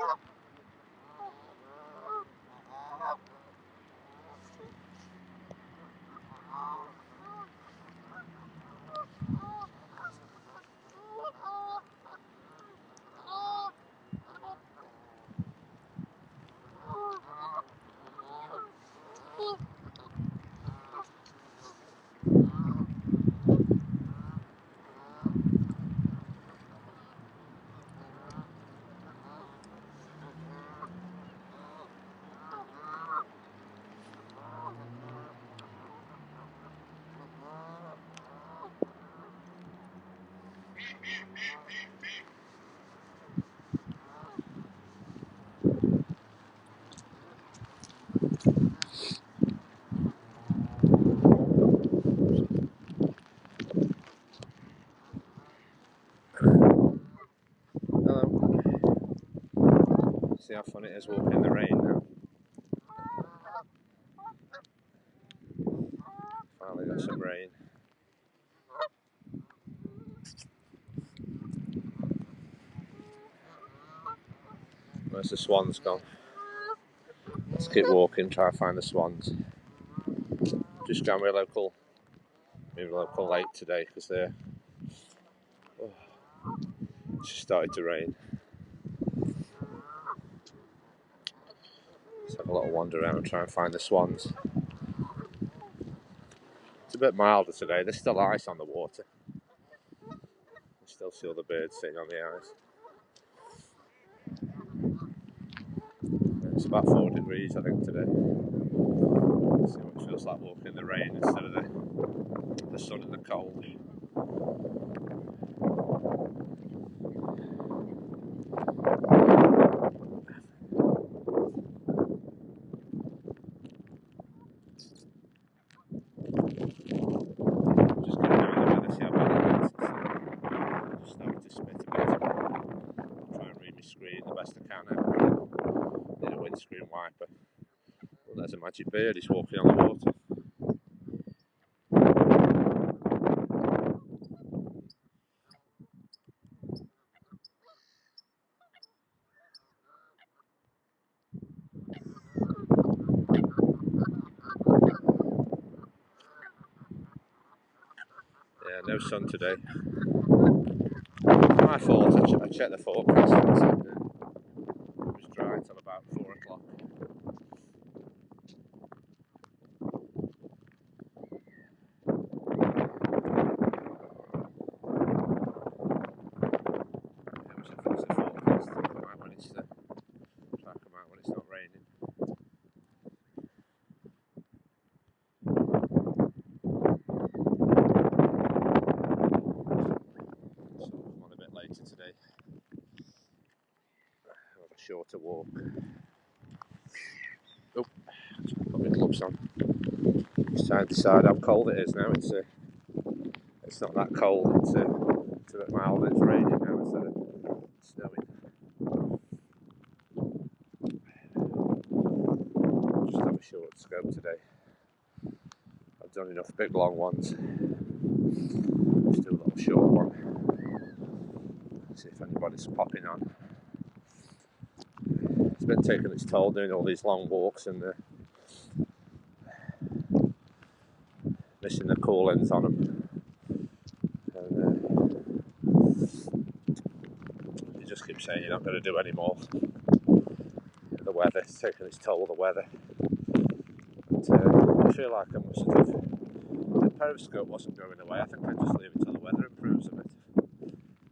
Hello. See how fun it is walking in the rain now. Finally got some rain. Where's the swans gone? Let's keep walking, try and find the swans. Just down my local lake today because they're it's just started to rain. Let's have a little wander around and try and find the swans. It's a bit milder today. There's still ice on the water. You still see all the birds sitting on the ice. It's about 4 degrees, I think, today. Let's see what it feels like walking in the rain instead of the sun and the cold. Just keep doing the weather, see how bad it is. Just starting to spit a bit. Try and read my screen the best I can now. Need a windscreen wiper. Well, there's a magic bird, he's walking on the water. Yeah, no sun today. It's my fault, I checked the forecast and it said it was dry until about 4 o'clock. What's the forecast? Come out when it's try to come out when it's not raining. So I'm on a bit later today. I'll have a shorter walk. Oh, put my gloves on. Just trying to decide how cold it is now. It's not that cold. It's a bit mild. It's raining now instead of snowing. Just have a short scope today. I've done enough big long ones. Just do a little short one. See if anybody's popping on. It's been taking its toll doing all these long walks and missing the call-ins on them. And you just keep saying you're not going to do any more. The weather's taking its toll, the weather. But, I feel like I'm sort of, the periscope wasn't going away. I think I'd just leave it till the weather improves a bit.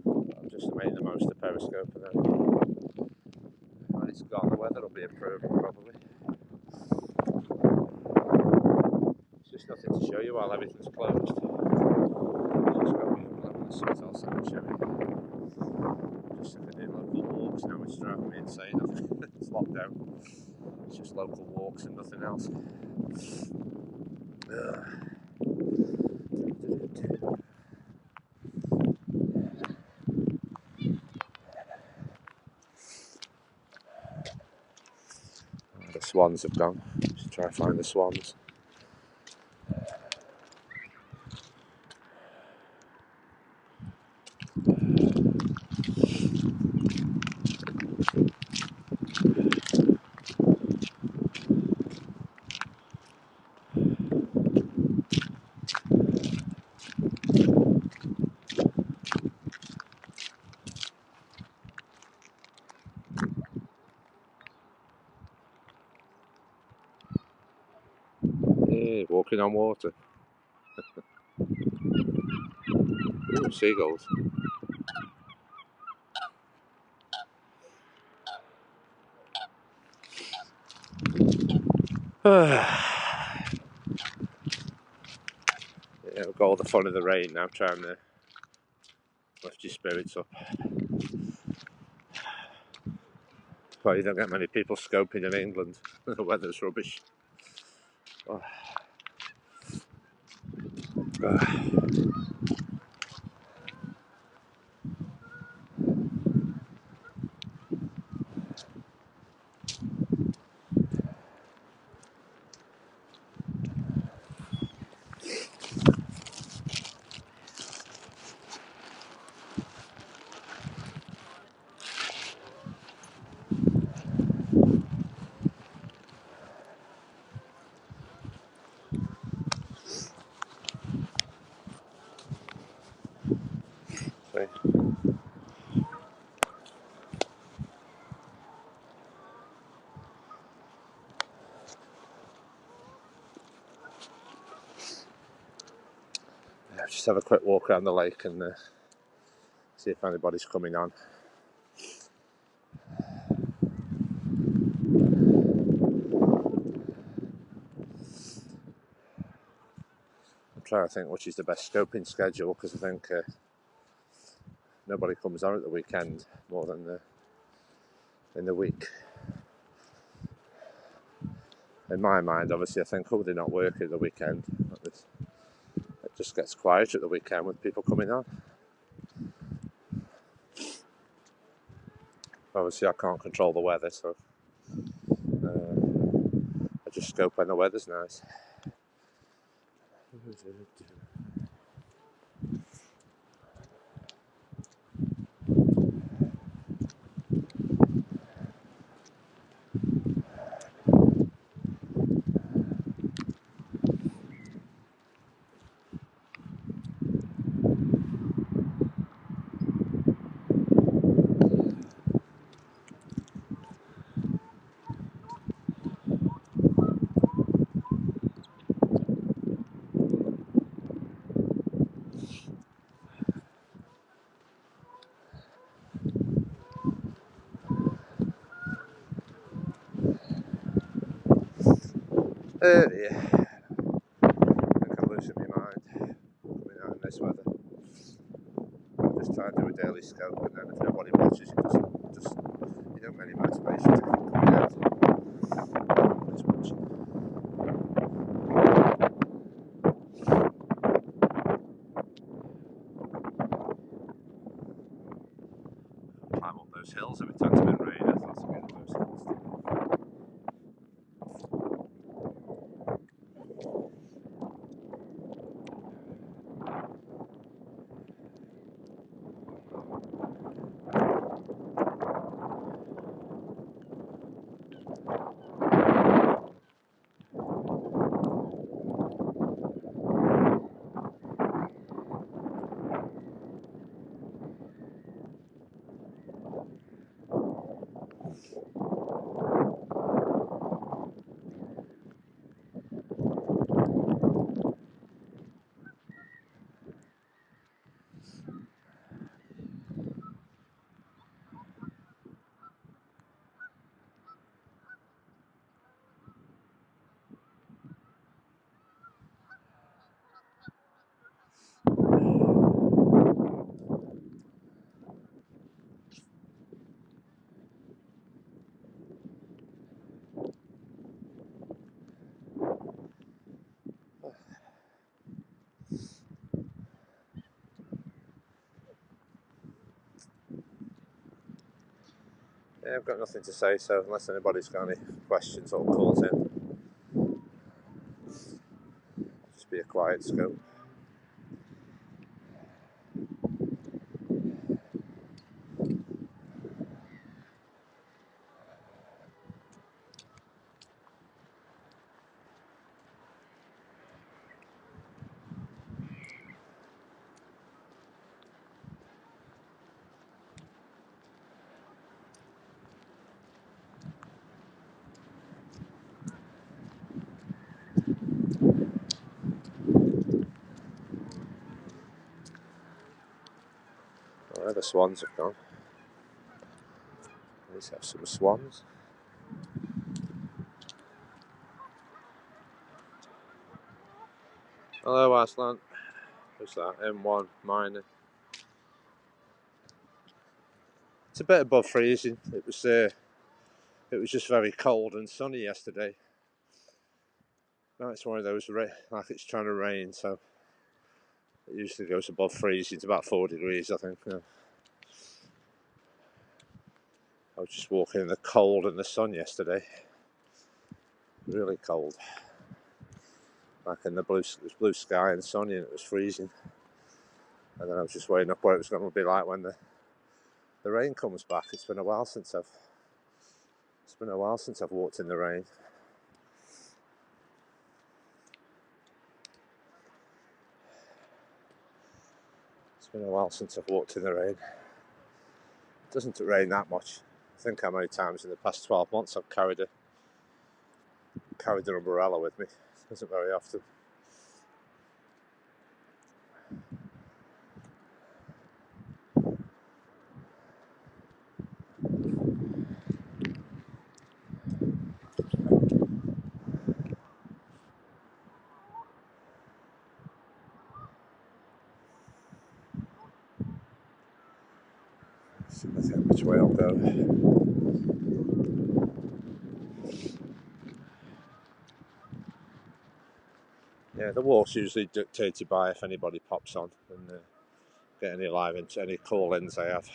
I'm just making the most of the periscope, and then when it's gone, the weather will be improving probably. It's just nothing to show you while everything's closed. Just got me up something else I can show you. Just if I do local walks now, it's driving me insane. It's locked down. It's just local walks and nothing else. The swans have gone. Just try to find the swans. Yeah, walking on water. Ooh, seagulls. Yeah, we've got all the fun of the rain now, trying to lift your spirits up. Well, you don't get many people scoping in England. The weather's rubbish. Oh. Sorry. Yeah, just have a quick walk around the lake and see if anybody's coming on. I'm trying to think which is the best scoping schedule, because I think nobody comes on at the weekend more than in the week. In my mind, obviously, I think, oh, they're not working at the weekend. It just gets quiet at the weekend with people coming on. Obviously, I can't control the weather, so I just scope when the weather's nice. Yeah, I think I'm losing my mind coming out in this weather. I'm just trying to do a daily scope, and then if nobody watches, you don't get any motivation to keep coming out. Just watching. Climb up those hills every time it's been raining. I thought I'd get up those hills. Yeah, I've got nothing to say, so unless anybody's got any questions or calls in, just be a quiet scope. the swans have gone. Let's have some swans. Hello, Aslan. What's that? M1 minor. It's a bit above freezing. It was just very cold and sunny yesterday. Now it's one of those like it's trying to rain, so it usually goes above freezing. It's about 4 degrees, I think. Yeah. I was just walking in the cold and the sun yesterday. Really cold. Like in the blue sky and sunny, and it was freezing. And then I was just weighing up what it was going to be like when the rain comes back. It's been a while since I've walked in the rain. It's been a while since I've walked in the rain. It doesn't rain that much. I think how many times in the past 12 months I've carried an umbrella with me. It doesn't very often. So I think which way I'll go. Yeah, the walk's usually dictated by if anybody pops on and get any call-ins I have.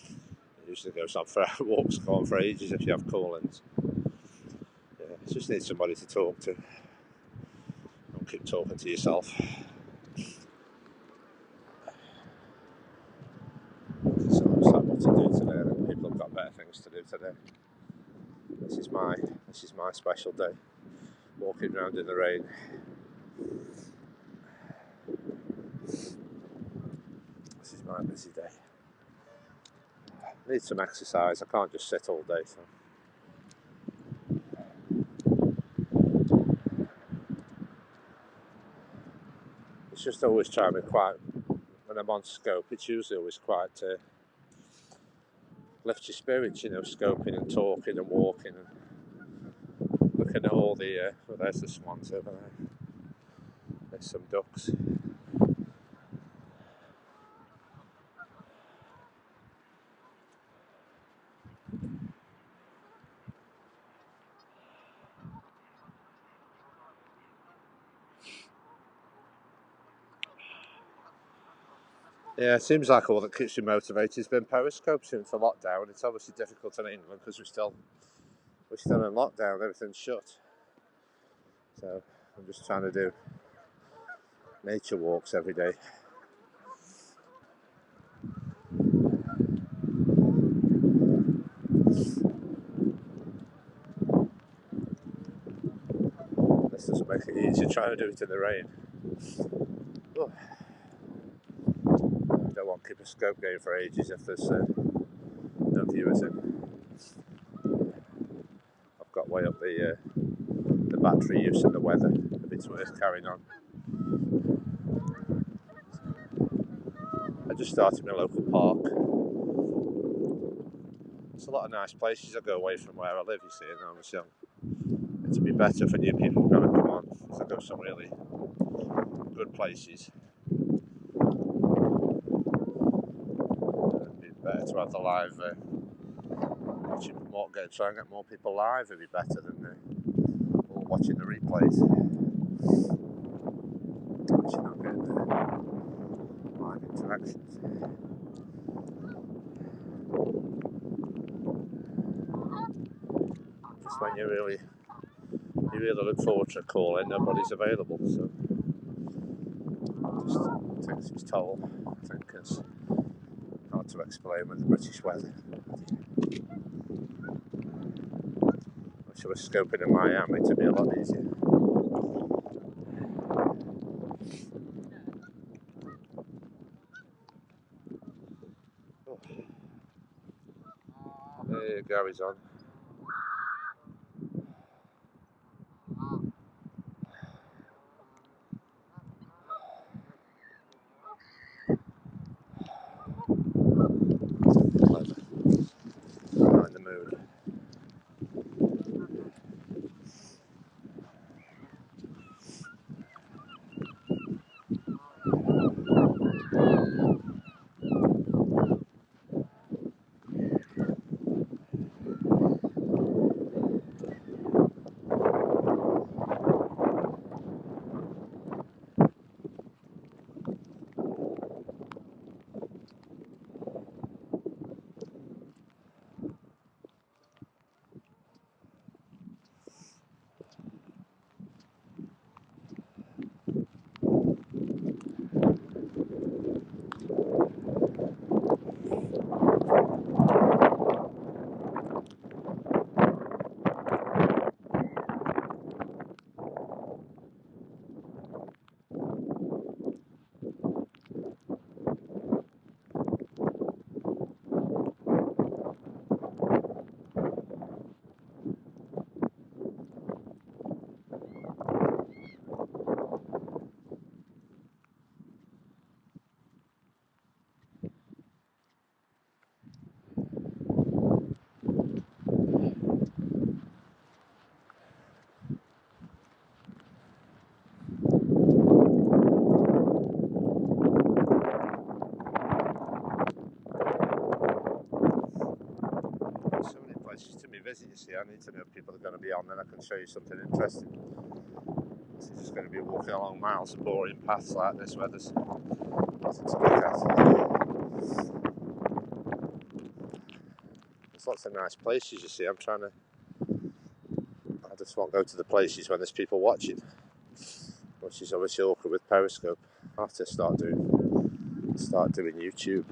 It usually goes on for walks, go on for ages if you have call-ins. Yeah, you just need somebody to talk to. Don't keep talking to yourself. So it's like what to do today. I think people have got better things to do today. This is my special day. Walking around in the rain. This is my busy day. I need some exercise. I can't just sit all day. So. It's just always trying to be quiet. When I'm on scope, it's usually always quiet to lift your spirits, scoping and talking and walking and looking at all the. There's the swans over there. There's some ducks. Yeah, it seems like all that keeps you motivated has been Periscope since the lockdown. It's obviously difficult in England because we're still in lockdown. Everything's shut. So I'm just trying to do nature walks every day. This doesn't make it easier trying to do it in the rain. Oh. I don't want to keep a scope going for ages if there's no viewers in. I've got way up the battery use and the weather if it's worth carrying on. I just started my local park. There's a lot of nice places I go away from where I live, you see, and obviously it'd be better for new people who are going to come on, because I go some really good places. It'd be better to have the live, try and get more people live, it'd be better than all watching the replays. Which you're not getting the live interactions. Just when you really look forward to a call in, nobody's available, so it just takes its toll. I think it's hard to explain with the British weather. If I was scoping in Miami, it'd be a lot easier. Oh. There Gary's on. visit, you see. I need to know if people are going to be on, then I can show you something interesting. This is just going to be walking along miles of boring paths like this where there's nothing to look at. There's lots of nice places, you see. I just won't go to the places when there's people watching, which is obviously awkward with Periscope. I have to start doing YouTube.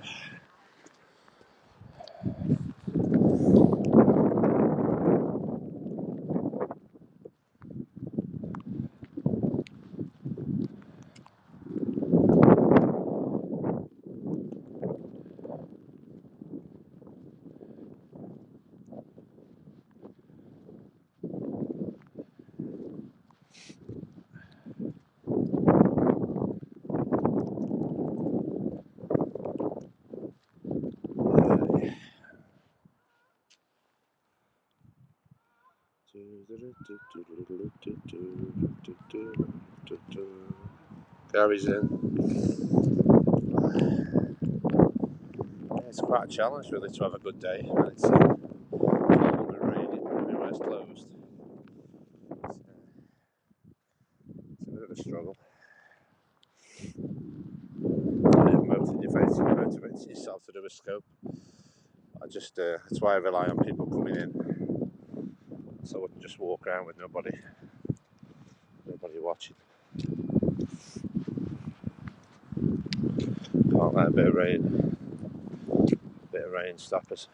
Gary's in. It's quite a challenge really to have a good day when it's cold and raining and everywhere's closed. It's a bit of a struggle. Motivating yourself to do a scope. That's why I rely on people coming in, so I wouldn't just walk around with nobody watching. Can't let a bit of rain stop us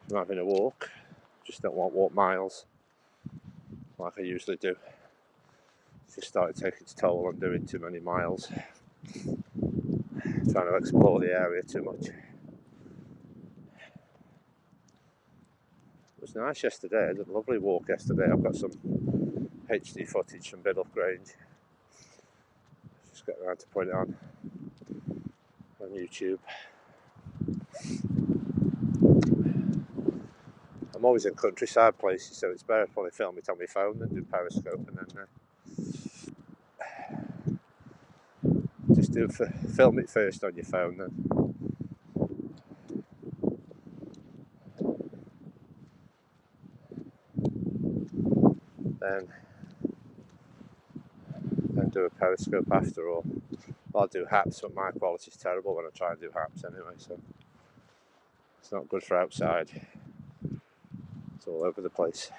from having a walk. Just don't want to walk miles like I usually do. It's just started taking its toll on doing too many miles, trying to explore the area too much. It was nice yesterday. I did a lovely walk yesterday. I've got some HD footage from Biddulph Grange. Just get around to put it on YouTube. I'm always in countryside places, so it's better to probably film it on my phone than do Periscope, and then just film it first on your phone, then do a Periscope after all. I'll do haps, but my quality's terrible when I try and do haps anyway, so it's not good for outside. It's all over the place.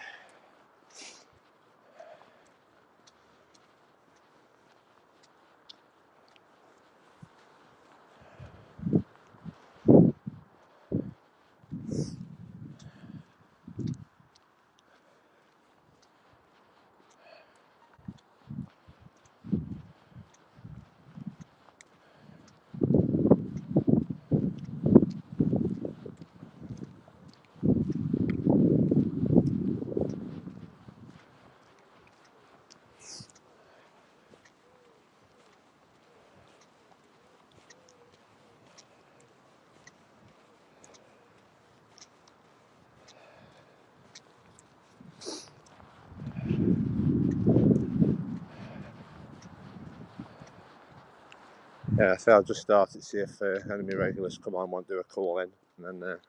Yeah, so I'll just start it, see if enemy regulars come on, want to do a call in, and then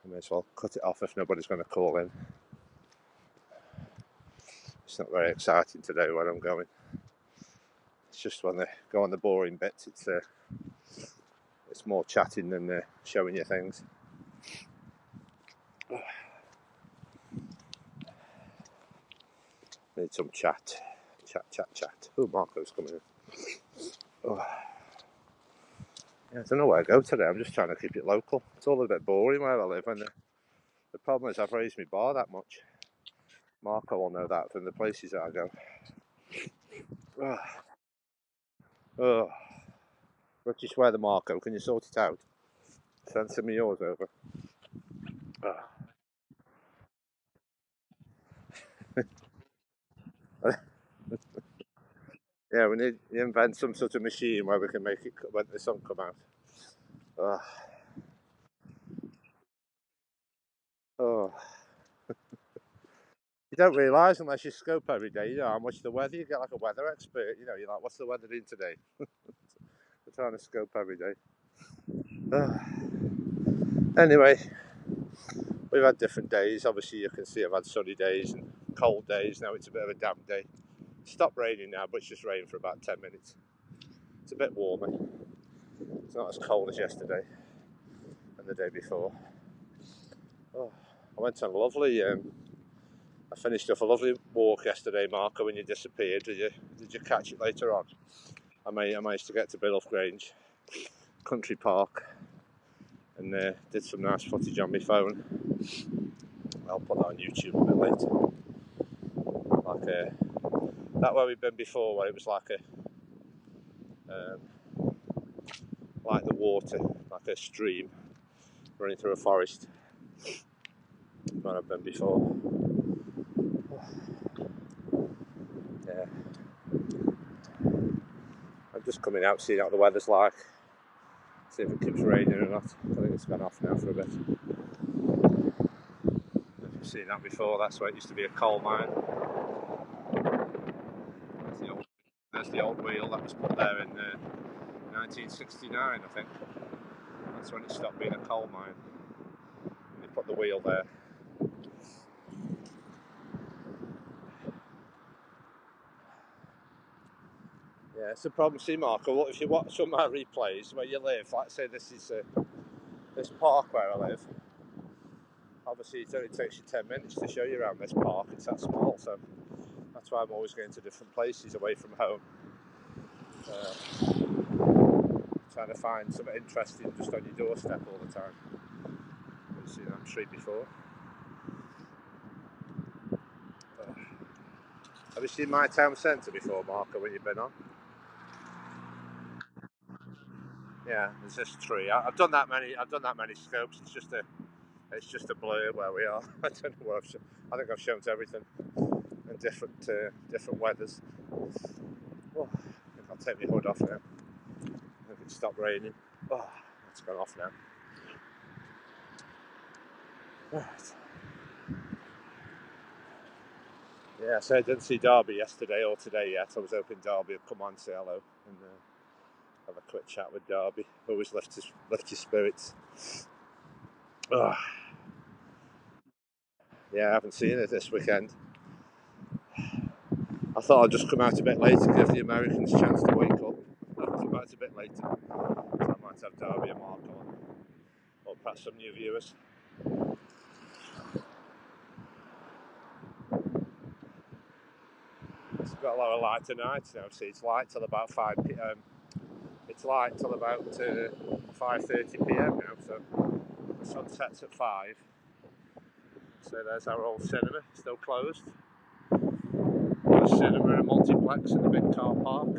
I may as well cut it off if nobody's going to call in. It's not very exciting today where I'm going. It's just when they go on the boring bits, it's more chatting than showing you things. Need some chat. Oh, Marco's coming in. Oh. Yeah, I don't know where I go today. I'm just trying to keep it local. It's all a bit boring where I live, and the problem is I've raised my bar that much. Marco will know that from the places that I go. Oh. Let's just wear the Marco. Can you sort it out? Send some of yours over. Yeah, we need to invent some sort of machine where we can make it when the sun come out. Oh. You don't realise unless you scope every day, you know how much the weather. You get like a weather expert, you know, you're like, what's the weather doing today? We're trying to scope every day. Anyway, we've had different days. Obviously, you can see I've had sunny days and cold days. Now it's a bit of a damp day. It stopped raining now, but it's just rained for about 10 minutes. It's a bit warmer. It's not as cold as yesterday and the day before. Oh, I went on a lovely. I finished off a lovely walk yesterday, Marco. When you disappeared, did you catch it later on? I managed to get to Biddulph Grange Country Park and did some nice footage on my phone. I'll put that on YouTube a bit later. Like that where we've been before, where it was like like the water, like a stream running through a forest. Where I've been before. Yeah. I'm just coming out, seeing what the weather's like. See if it keeps raining or not. I think it's gone off now for a bit. If you've seen that before, that's where it used to be a coal mine. There's the old wheel that was put there in 1969, I think. That's when it stopped being a coal mine. They put the wheel there. Yeah, it's a problem. See, Marco, if you watch some of my replays where you live, like say this is this park where I live. Obviously, it only takes you 10 minutes to show you around this park. It's that small, so that's why I'm always going to different places away from home. Trying to find something interesting just on your doorstep all the time. You've seen that tree before. Have you seen my town centre before, Marco, when you've been on? Yeah, there's this tree. I've done that many scopes. It's just a blur where we are. I don't know where I think I've shown everything in different weathers. Oh, I think I'll take my hood off now. I think it stopped raining. Oh, it's gone off now. Right. Yeah, so I didn't see Derby yesterday or today yet. I was hoping Derby would come on, say hello, and have a quick chat with Derby. Always lift your spirits. Oh. Yeah, I haven't seen it this weekend. I thought I'd just come out a bit later to give the Americans a chance to wake up. I'll come out a bit later, so I might have Derby and Mark on, or perhaps some new viewers. It's got a lot of light tonight now. See, it's light till about 5 p.m. It's light till about 5:30 p.m. now. So the sun sets at 5. So there's our old cinema, still closed. A cinema and a multiplex in the big car park.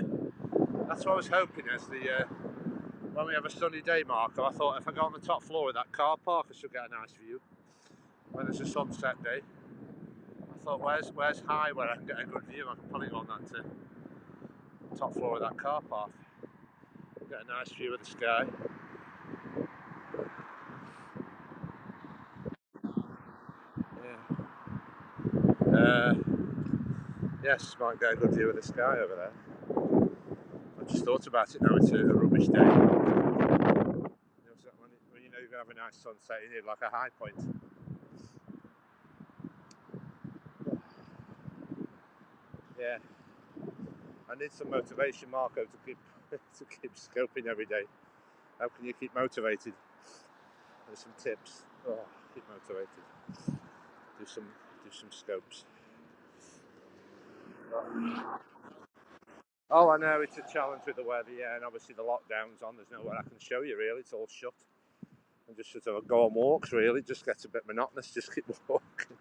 That's what I was hoping as when we have a sunny day, Marco. I thought if I go on the top floor of that car park, I should get a nice view. When it's a sunset day, I thought, where's high where I can get a good view? I can probably go on that top floor of that car park. Get a nice view of the sky. Yeah. Yes, might get a good view of the sky over there. I just thought about it now. It's a rubbish day. When you know you're going to have a nice sunset, you need like a high point. Yeah. I need some motivation, Marco, to keep scoping every day. How can you keep motivated? There's some tips. Oh, keep motivated. Do some scopes. Oh, I know it's a challenge with the weather, yeah, and obviously the lockdown's on. There's nowhere I can show you really. It's all shut. And just sort of go on walks really. It just gets a bit monotonous. Just keep walking,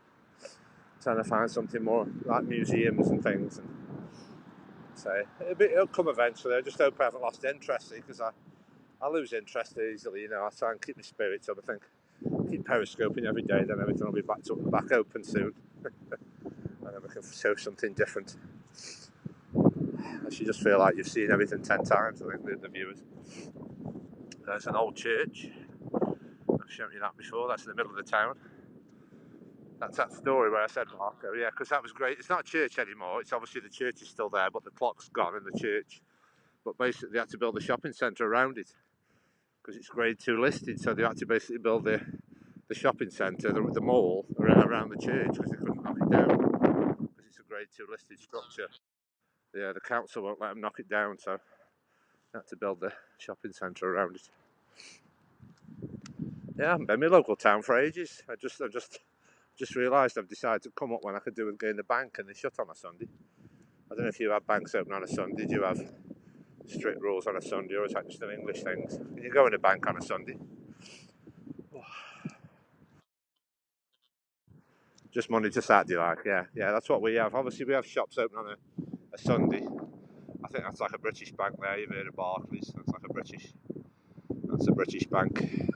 trying to find something more like museums and things. And so it'll come eventually. I just hope I haven't lost interest because I lose interest easily. You know, I try and keep my spirits up. I think keep periscoping every day, then everything will be back open soon, and then we can show something different. You just feel like you've seen everything 10 times. I think the viewers. There's an old church. I've shown you that before. That's in the middle of the town. That's that story where I said Marco, yeah, because that was great. It's not a church anymore. It's obviously the church is still there, but the clock's gone in the church. But basically, they had to build a shopping centre around it because it's grade 2 listed. So they had to basically build the shopping centre, the mall around the church because they couldn't knock it down because it's a Grade 2 listed structure. Yeah, the council won't let them knock it down, so they had to build the shopping centre around it. Yeah, I haven't been in my local town for ages. I've just realised I've decided to come up when I could do with going to the bank, and they shut on a Sunday. I don't know if you have banks open on a Sunday. Do you have strict rules on a Sunday, or is that just an English thing? Can you go in a bank on a Sunday? Just Monday to Saturday, like, yeah, that's what we have. Obviously, we have shops open on a Sunday. I think that's like a British bank there. You've heard of Barclays. That's a British bank.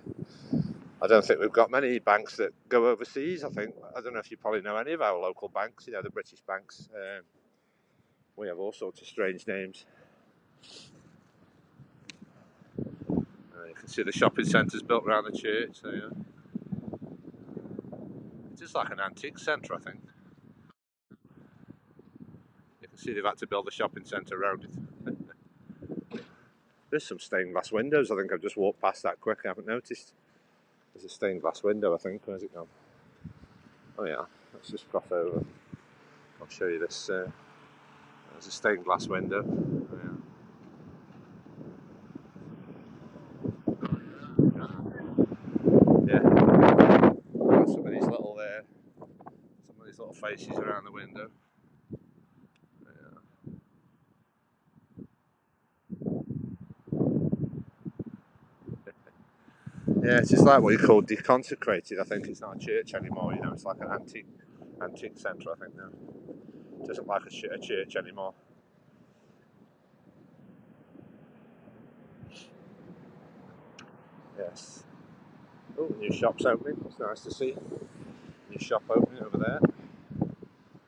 I don't think we've got many banks that go overseas. I don't know if you probably know any of our local banks. You know, the British banks. We have all sorts of strange names. You can see the shopping centres built around the church. So, yeah. It is like an antique centre, I think. You can see they've had to build a shopping centre around it. There's some stained glass windows. I think I've just walked past that quick. I haven't noticed. There's a stained glass window, I think. Where's it gone? Oh yeah, let's just cross over. I'll show you this. There's a stained glass window. Oh, yeah. Yeah. Some of these little faces around the window. Yeah, it's just like what you call deconsecrated. I think it's not a church anymore. You know, it's like an antique centre. I think now it doesn't like a church anymore. Yes. Oh, new shop's opening. It's nice to see. New shop opening over there.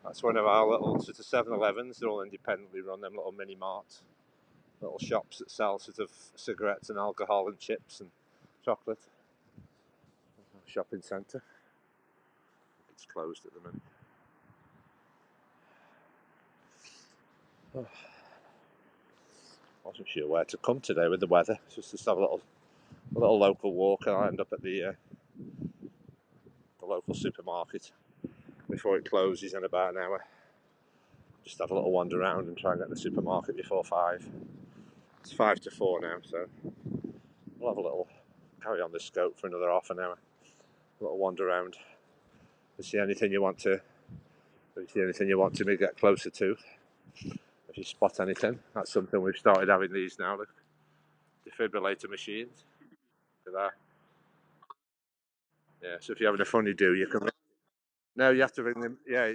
That's one of our little sort of 7-Elevens. They're all independently run. Them little mini marts, little shops that sell sort of cigarettes and alcohol and chips and chocolate. Shopping centre. It's closed at the minute. Oh. Wasn't sure where to come today with the weather. Just to have a little local walk, and I end up at the local supermarket before it closes in about an hour. Just have a little wander around and try and get to the supermarket before 5. It's 5 to 4 now, so we'll have a little carry on this scope for another half an hour. A little wander around. If you see anything you want to me get closer to. If you spot anything, that's something we've started having these now. The defibrillator machines. Look at that. Yeah, so if you're having a funny do, you can. No, you have to ring them. Yeah,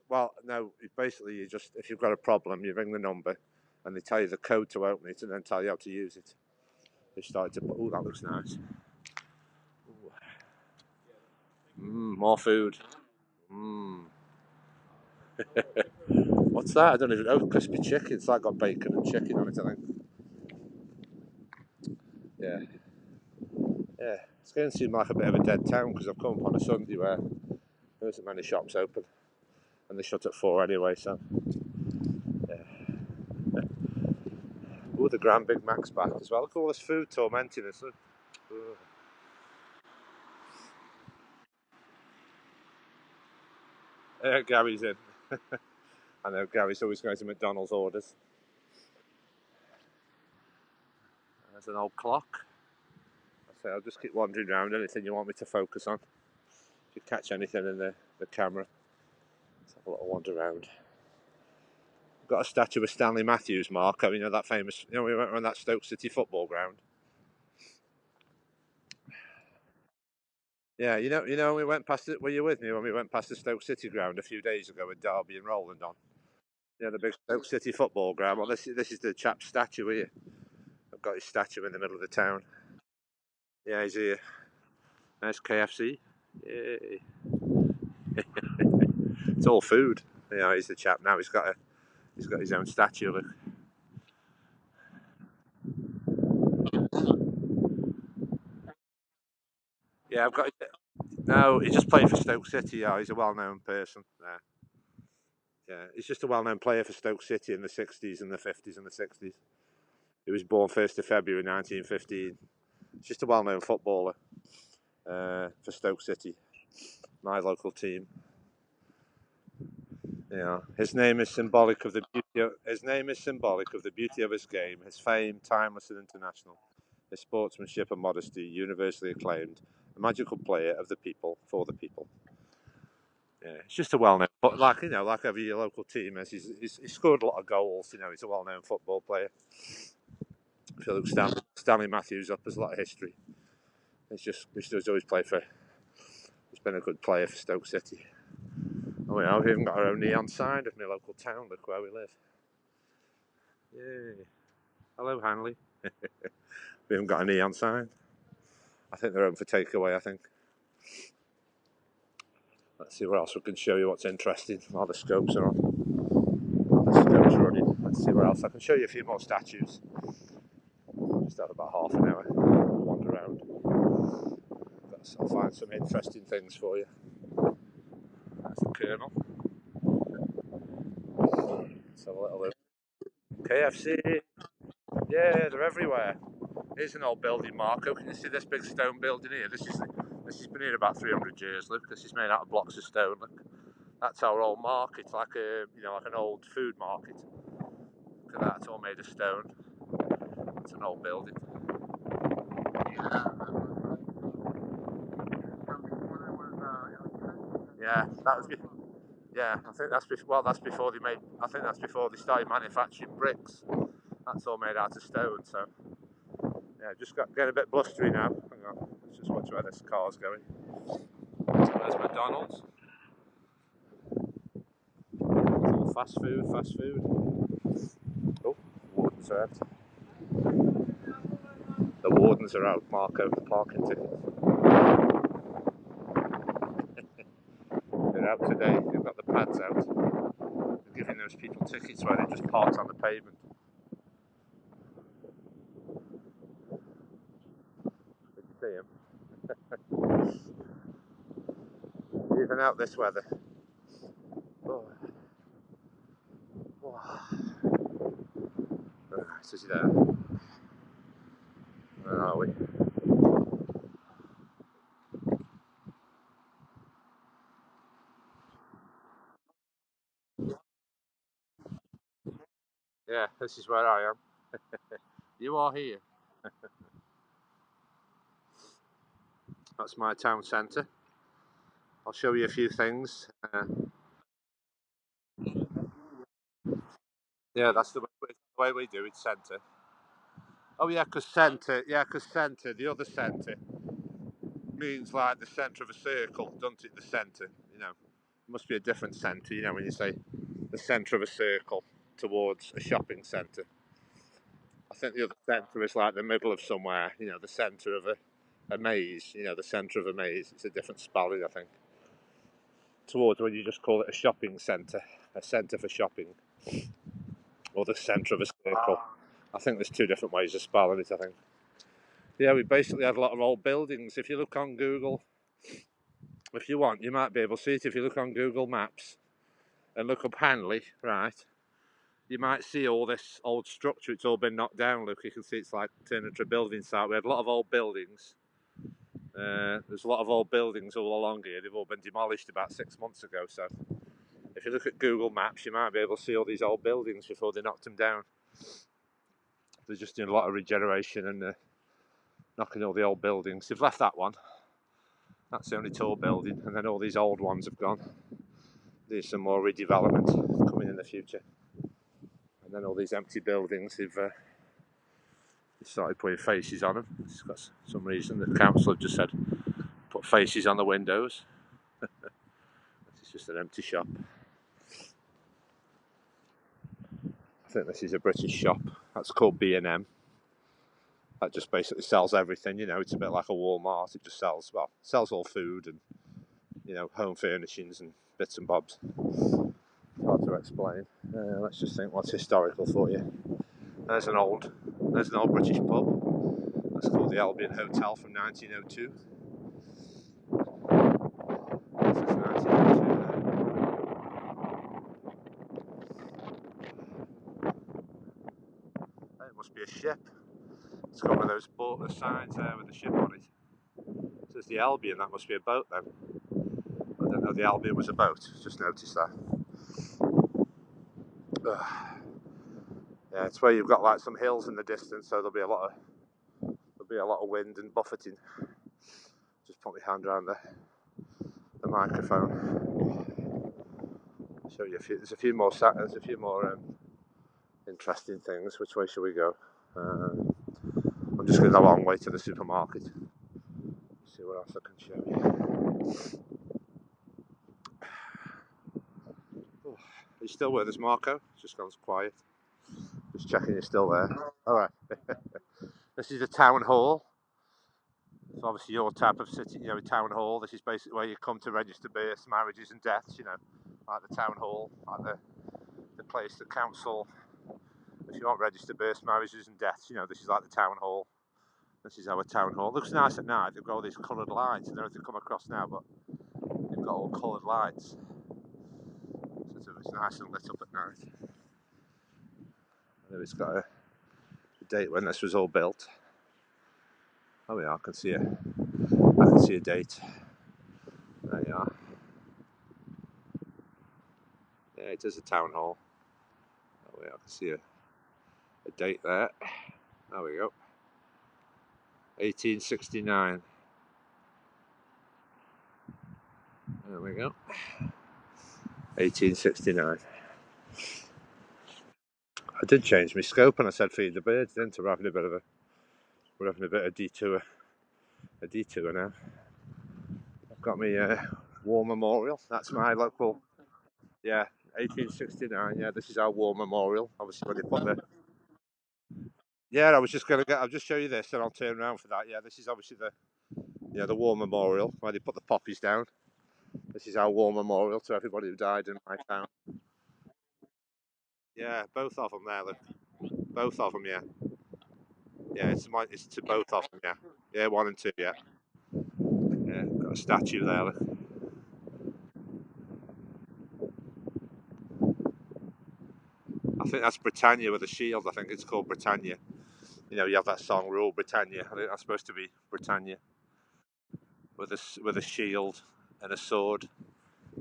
well, no, basically you just, if you've got a problem, you ring the number and they tell you the code to open it and then tell you how to use it. They started to put, oh, that looks nice. More food. What's that? I don't even know. Crispy chicken. It's like got bacon and chicken on it, I think. Yeah. Yeah. It's going to seem like a bit of a dead town because I've come up on a Sunday where there isn't many shops open and they shut at 4 anyway, so. Yeah. Oh, the Grand Big Mac's back as well. Look at all this food tormenting us. Gary's in. I know Gary's always going to McDonald's orders. There's an old clock. I'll just keep wandering around. Anything you want me to focus on. If you catch anything in the camera, let's have a little wander around. We've got a statue of Stanley Matthews, Mark. You know that famous. You know we went around that Stoke City football ground. Yeah, you know we went past it. Were you with me when we went past the Stoke City ground a few days ago with Derby and Roland on? Yeah, the big Stoke City football ground. Well, this is the chap's statue here. I've got his statue in the middle of the town. Yeah, he's here. Nice KFC. Yay. It's all food. Yeah, he's the chap now. He's got his own statue. Look. Yeah, I've got. No, he just played for Stoke City. Yeah, he's a well-known person. Yeah, he's just a well-known player for Stoke City in the 60s and the 50s and the 60s. He was born 1st of February 1915. He's just a well-known footballer for Stoke City, my local team. His name is symbolic of the beauty. His name is symbolic of the beauty of his game, his fame, timeless and international, his sportsmanship and modesty, universally acclaimed, a magical player of the people for the people. Yeah, it's just a well-known, but like every local team is, he's scored a lot of goals. He's a well-known football player. If you look Stanley Matthews up, there's a lot of history. He's always played for. He's been a good player for Stoke City. Oh, we've even got our own neon sign of my local town. Look where we live. Yay! Hello, Hanley. We haven't got a neon sign. I think they're open for takeaway. I think. Let's see where else we can show you what's interesting while the scopes are on. While the scopes are running. Let's see where else I can show you a few more statues. Just have about half an hour. Wander around. I'll find some interesting things for you. That's the Colonel. Let's have a little look. KFC. Yeah, they're everywhere. Here's an old building, Marco. Can you see this big stone building here? This has been here about 300 years. Look, this is made out of blocks of stone. Look, that's our old market, like an old food market. Look at that, it's all made of stone. It's an old building. Yeah, that was. Yeah, I think that's before. Well, that's before they made. I think that's before they started manufacturing bricks. That's all made out of stone. So, yeah, just getting a bit blustery now. Hang on, let's just watch where this car's going. There's McDonald's. It's all fast food, fast food. Oh, wardens are out. The wardens are out, Marco, parking tickets. They're out today. They've got the pads out. They're giving those people tickets where they just parked on the pavement. Did you see him? Even out this weather. Oh. Oh. Right, is he there? Where are we? Yeah, this is where I am. You are here. That's my town centre. I'll show you a few things. Yeah, that's the way we do it, centre. Oh yeah, because centre, the other centre means like the centre of a circle, doesn't it? The centre, it must be a different centre, when you say the centre of a circle towards a shopping centre. I think the other centre is like the middle of somewhere, the centre of a maze, the centre of a maze. It's a different spelling, I think. Towards when you just call it a shopping centre, a centre for shopping, or the centre of a circle. I think there's two different ways of spelling it, I think. Yeah, we basically had a lot of old buildings. If you look on Google, if you want, you might be able to see it. If you look on Google Maps and look up Hanley, right, you might see all this old structure. It's all been knocked down. Look, you can see it's like turned into a building site. We had a lot of old buildings. There's a lot of old buildings all along here. They've all been demolished about 6 months ago. So if you look at Google Maps, you might be able to see all these old buildings before they knocked them down. They're just doing a lot of regeneration and knocking all the old buildings. They've left that one. That's the only tall building, and then all these old ones have gone. There's some more redevelopment coming in the future. And then all these empty buildings, they've started putting faces on them. It's got some reason. The council have just said, put faces on the windows. This is just an empty shop. I think this is a British shop. That's called B&M. That just basically sells everything, it's a bit like a Walmart. It just sells all food and, home furnishings and bits and bobs. It's hard to explain. Let's just think what's historical for you. There's an old British pub. That's called the Albion Hotel from 1902. This is 1902. It must be a ship. It's got one of those signs there with the ship on it. It there's the Albion. That must be a boat then. I don't know the Albion was a boat. Just noticed that. Yeah, it's where you've got like some hills in the distance, so there'll be a lot of wind and buffeting. Just put my hand around the microphone. Show you there's a few more interesting things. Which way should we go? I'm just going the long way to the supermarket. See what else I can show you. Oh, are you still with us, Marco? Just gone quiet. Just checking you're still there. All right. This is the town hall. It's obviously your type of city, town hall. This is basically where you come to register births, marriages and deaths, like the town hall, like the place, the council. If you want register births, marriages and deaths, this is like the town hall. This is our town hall. It looks nice at night. They've got all these coloured lights. I don't know if they've come across now, but they've got all coloured lights. So it's nice and lit up at night. I know it's got a date when this was all built. Oh yeah, I can see a date. There you are. Yeah, it is a town hall. Oh yeah, I can see a date there. There we go. 1869. There we go. 1869. I did change my scope and I said feed the birds, didn't I? We're having a bit of a detour. A detour now. I've got my war memorial. That's my local. Yeah, 1869. Yeah, this is our war memorial. Obviously, when they put the. Yeah, I was just gonna get. I'll just show you this, and I'll turn around for that. Yeah, this is obviously the war memorial where they put the poppies down. This is our war memorial to everybody who died in my town. Yeah, both of them there. Look. Both of them. Yeah. Yeah, it's to both of them. Yeah. Yeah, 1 and 2. Yeah. Yeah, got a statue there. Look. I think that's Britannia with a shield. I think it's called Britannia. You have that song "Rule Britannia." I think that's supposed to be Britannia with a shield and a sword.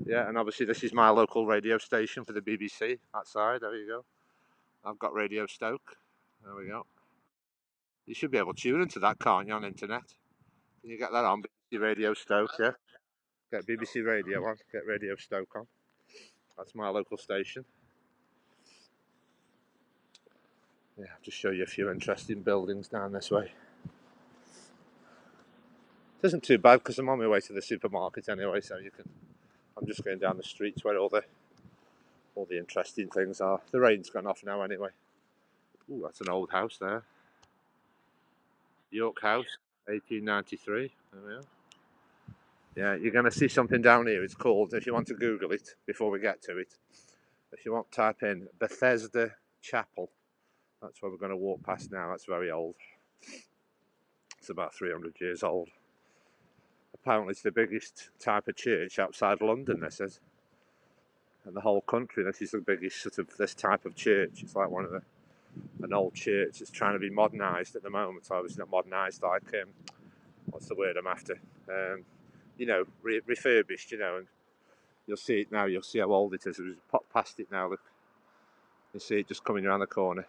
Yeah, and obviously this is my local radio station for the BBC. That side, there you go. I've got Radio Stoke. There we go. You should be able to tune into that, can't you, on internet? Can you get that on BBC Radio Stoke? Yeah. Get BBC Radio on. Get Radio Stoke on. That's my local station. Yeah, I'll just show you a few interesting buildings down this way. It isn't too bad because I'm on my way to the supermarket anyway, so I'm just going down the streets where all the interesting things are. The rain's gone off now anyway. Ooh, that's an old house there. York House, 1893. There we are. Yeah, you're going to see something down here. It's called, if you want to Google it before we get to it, if you want, type in Bethesda Chapel. That's where we're going to walk past now. That's very old. It's about 300 years old. Apparently it's the biggest type of church outside London, this is. And the whole country, this is the biggest sort of this type of church. It's like an old church that's trying to be modernised at the moment. So obviously not modernised like, what's the word I'm after? Refurbished, and you'll see it now. You'll see how old it is. We've popped past it now. Look, you see it just coming around the corner.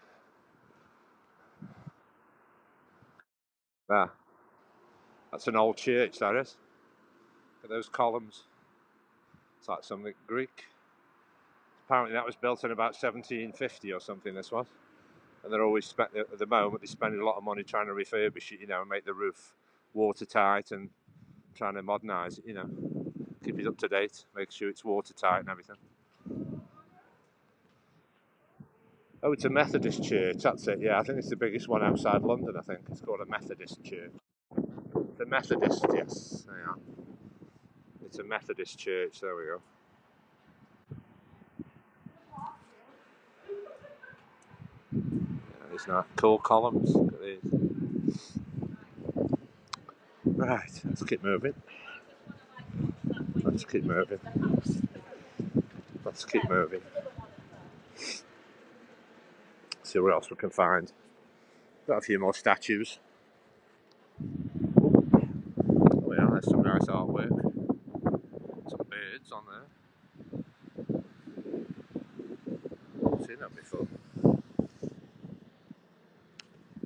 There. That's an old church, that is. Look at those columns. It's like something Greek. Apparently that was built in about 1750 or something, this was. And they're always, at the moment, they're spending a lot of money trying to refurbish it, and make the roof watertight and trying to modernise it, keep it up to date, make sure it's watertight and everything. Oh, it's a Methodist church, that's it, yeah. I think it's the biggest one outside London, I think. It's called a Methodist church. The Methodist, yes, there you are. It's a Methodist church, there we go. Yeah, these nice cool columns, look at these. Right, let's keep moving. Let's keep moving. See what else we can find. Got a few more statues. Oh yeah, let's nice artwork. Some birds on there. I've seen that before.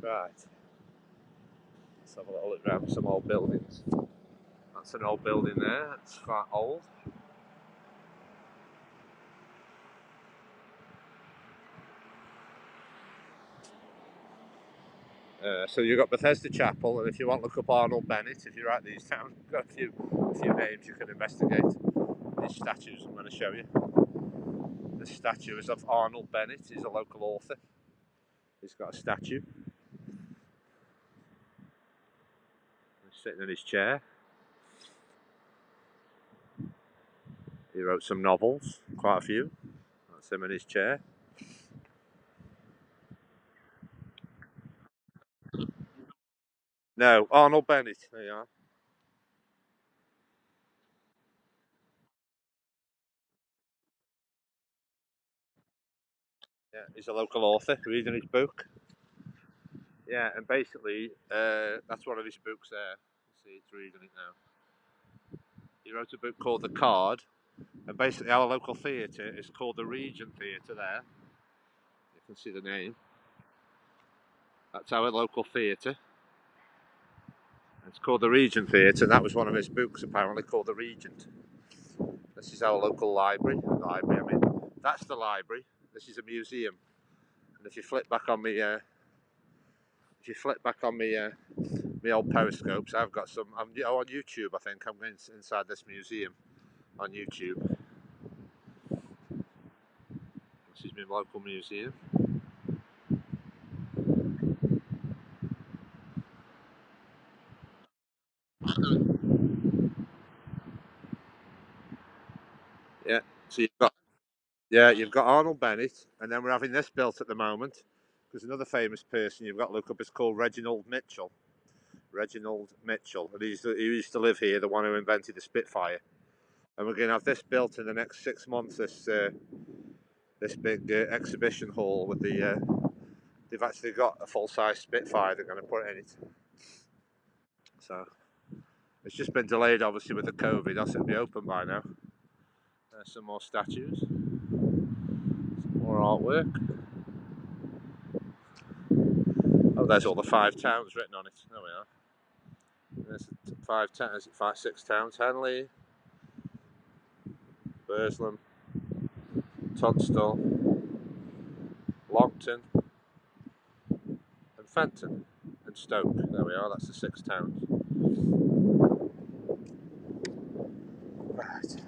Right. Let's have a little look around some old buildings. That's an old building there. It's quite old. So you've got Bethesda Chapel, and if you want to look up Arnold Bennett, if you write these down, you've got a few names you can investigate. These statues I'm going to show you. The statue is of Arnold Bennett. He's a local author. He's got a statue. He's sitting in his chair. He wrote some novels, quite a few. That's him in his chair. No, Arnold Bennett. There you are. Yeah, he's a local author. Reading his book. Yeah, and basically, that's one of his books there. See, it's reading it now. He wrote a book called The Card, and basically our local theatre is called the Regent Theatre there. You can see the name. That's our local theatre. It's called the Regent Theatre, and that was one of his books apparently called The Regent. This is our local library. I mean, that's the library. This is a museum. And if you flip back on me, my old periscopes, I've got some. I'm on YouTube. I think I'm going inside this museum on YouTube. This is my local museum. Yeah. So you've got Arnold Bennett, and then we're having this built at the moment. Because another famous person you've got to look up is called Reginald Mitchell. Reginald Mitchell, and he used to live here, the one who invented the Spitfire. And we're going to have this built in the next 6 months. This big exhibition hall with they've actually got a full-size Spitfire they're going to put in it. So it's just been delayed, obviously, with the COVID. Else it'll be open by now. There's some more statues, some more artwork. Oh, there's all the 5 towns written on it. There we are. There's 5 towns. Is it 6 towns? Henley, Burslem, Tunstall, Longton, and Fenton, and Stoke. There we are. That's the 6 towns. Right.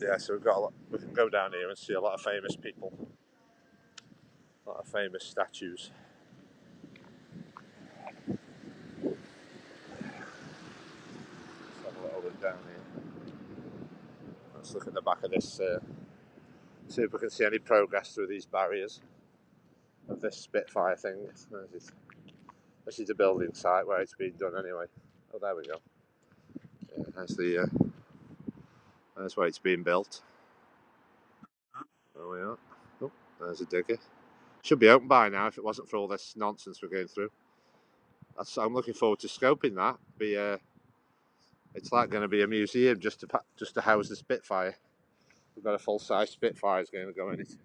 Yeah, so we've got a lot, we can go down here and see a lot of famous people, a lot of famous statues. Let's have a little look down here. Let's look at the back of this, see if we can see any progress through these barriers of this Spitfire thing. This is the building site where it's been done anyway. Oh, there we go. Yeah, there's where it's being built. There we are. Oh, there's a digger. Should be open by now if it wasn't for all this nonsense we're going through. I'm looking forward to scoping that. It's like going to be a museum just to house the Spitfire. We've got a full-size Spitfire is going to go in it.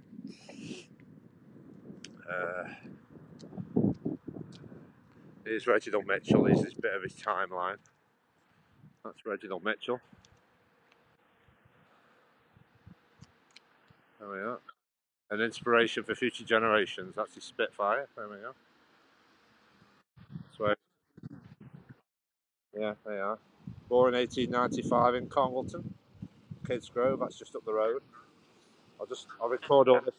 Here's Reginald Mitchell. Here's this bit of his timeline. That's Reginald Mitchell. There we are. An inspiration for future generations. That's his Spitfire. There we go. So, yeah, they are. Born in 1895 in Congleton, Kids Grove. That's just up the road. I'll record all this.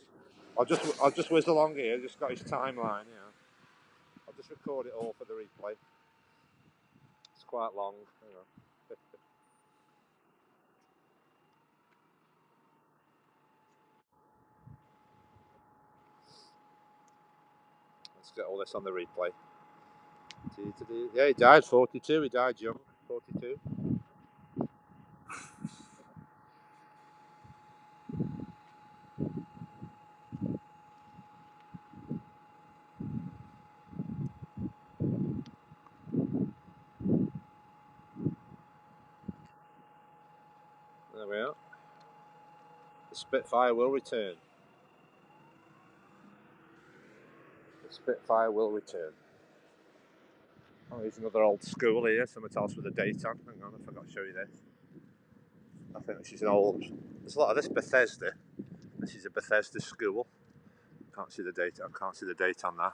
I'll just whiz along here. Just got his timeline. You know. I'll just record it all for the replay. It's quite long. You know. Let's get all this on the replay. Yeah, he died 42. He died young, 42. There we are. The Spitfire will return. The Spitfire will return. Oh, here's another old school here. Something else with a date on. Hang on, I forgot to show you this. I think this is an old. There's a lot of this Bethesda. This is a Bethesda school. Can't see the date. I can't see the date on that.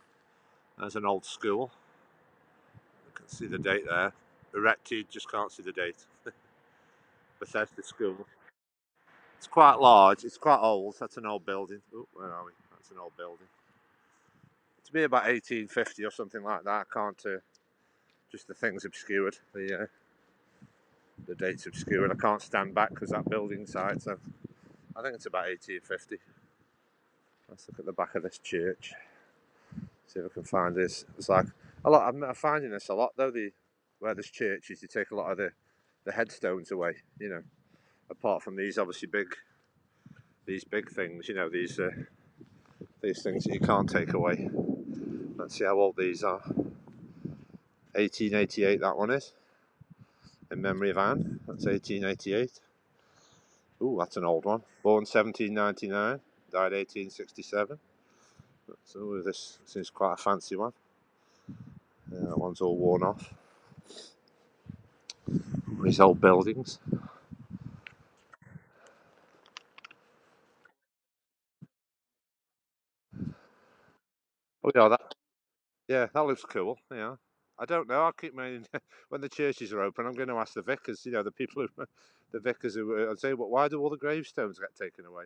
There's an old school. I can see the date there. Erected, just can't see the date. Bethesda school. It's quite large. It's quite old. That's an old building. Oh, where are we? That's an old building. To be about 1850 or something like that. I can't. Just the thing's obscured. The date's obscured. I can't stand back because that building site. So I think it's about 1850. Let's look at the back of this church. See if I can find this. It's like a lot. I'm finding this a lot though. Where this church is, you take a lot of the headstones away. You know, apart from these obviously these big things. You know, these things that you can't take away. Let's see how old these are. 1888. That one is. In memory of Anne. That's 1888. Ooh, that's an old one. Born 1799. Died 1867. So this seems quite a fancy one. That one's all worn off. These old buildings. Oh yeah, that looks cool. Yeah, I don't know. I keep meaning when the churches are open, I'm going to ask the vicars. You know, the people who, the vicars who I'd say, but why do all the gravestones get taken away?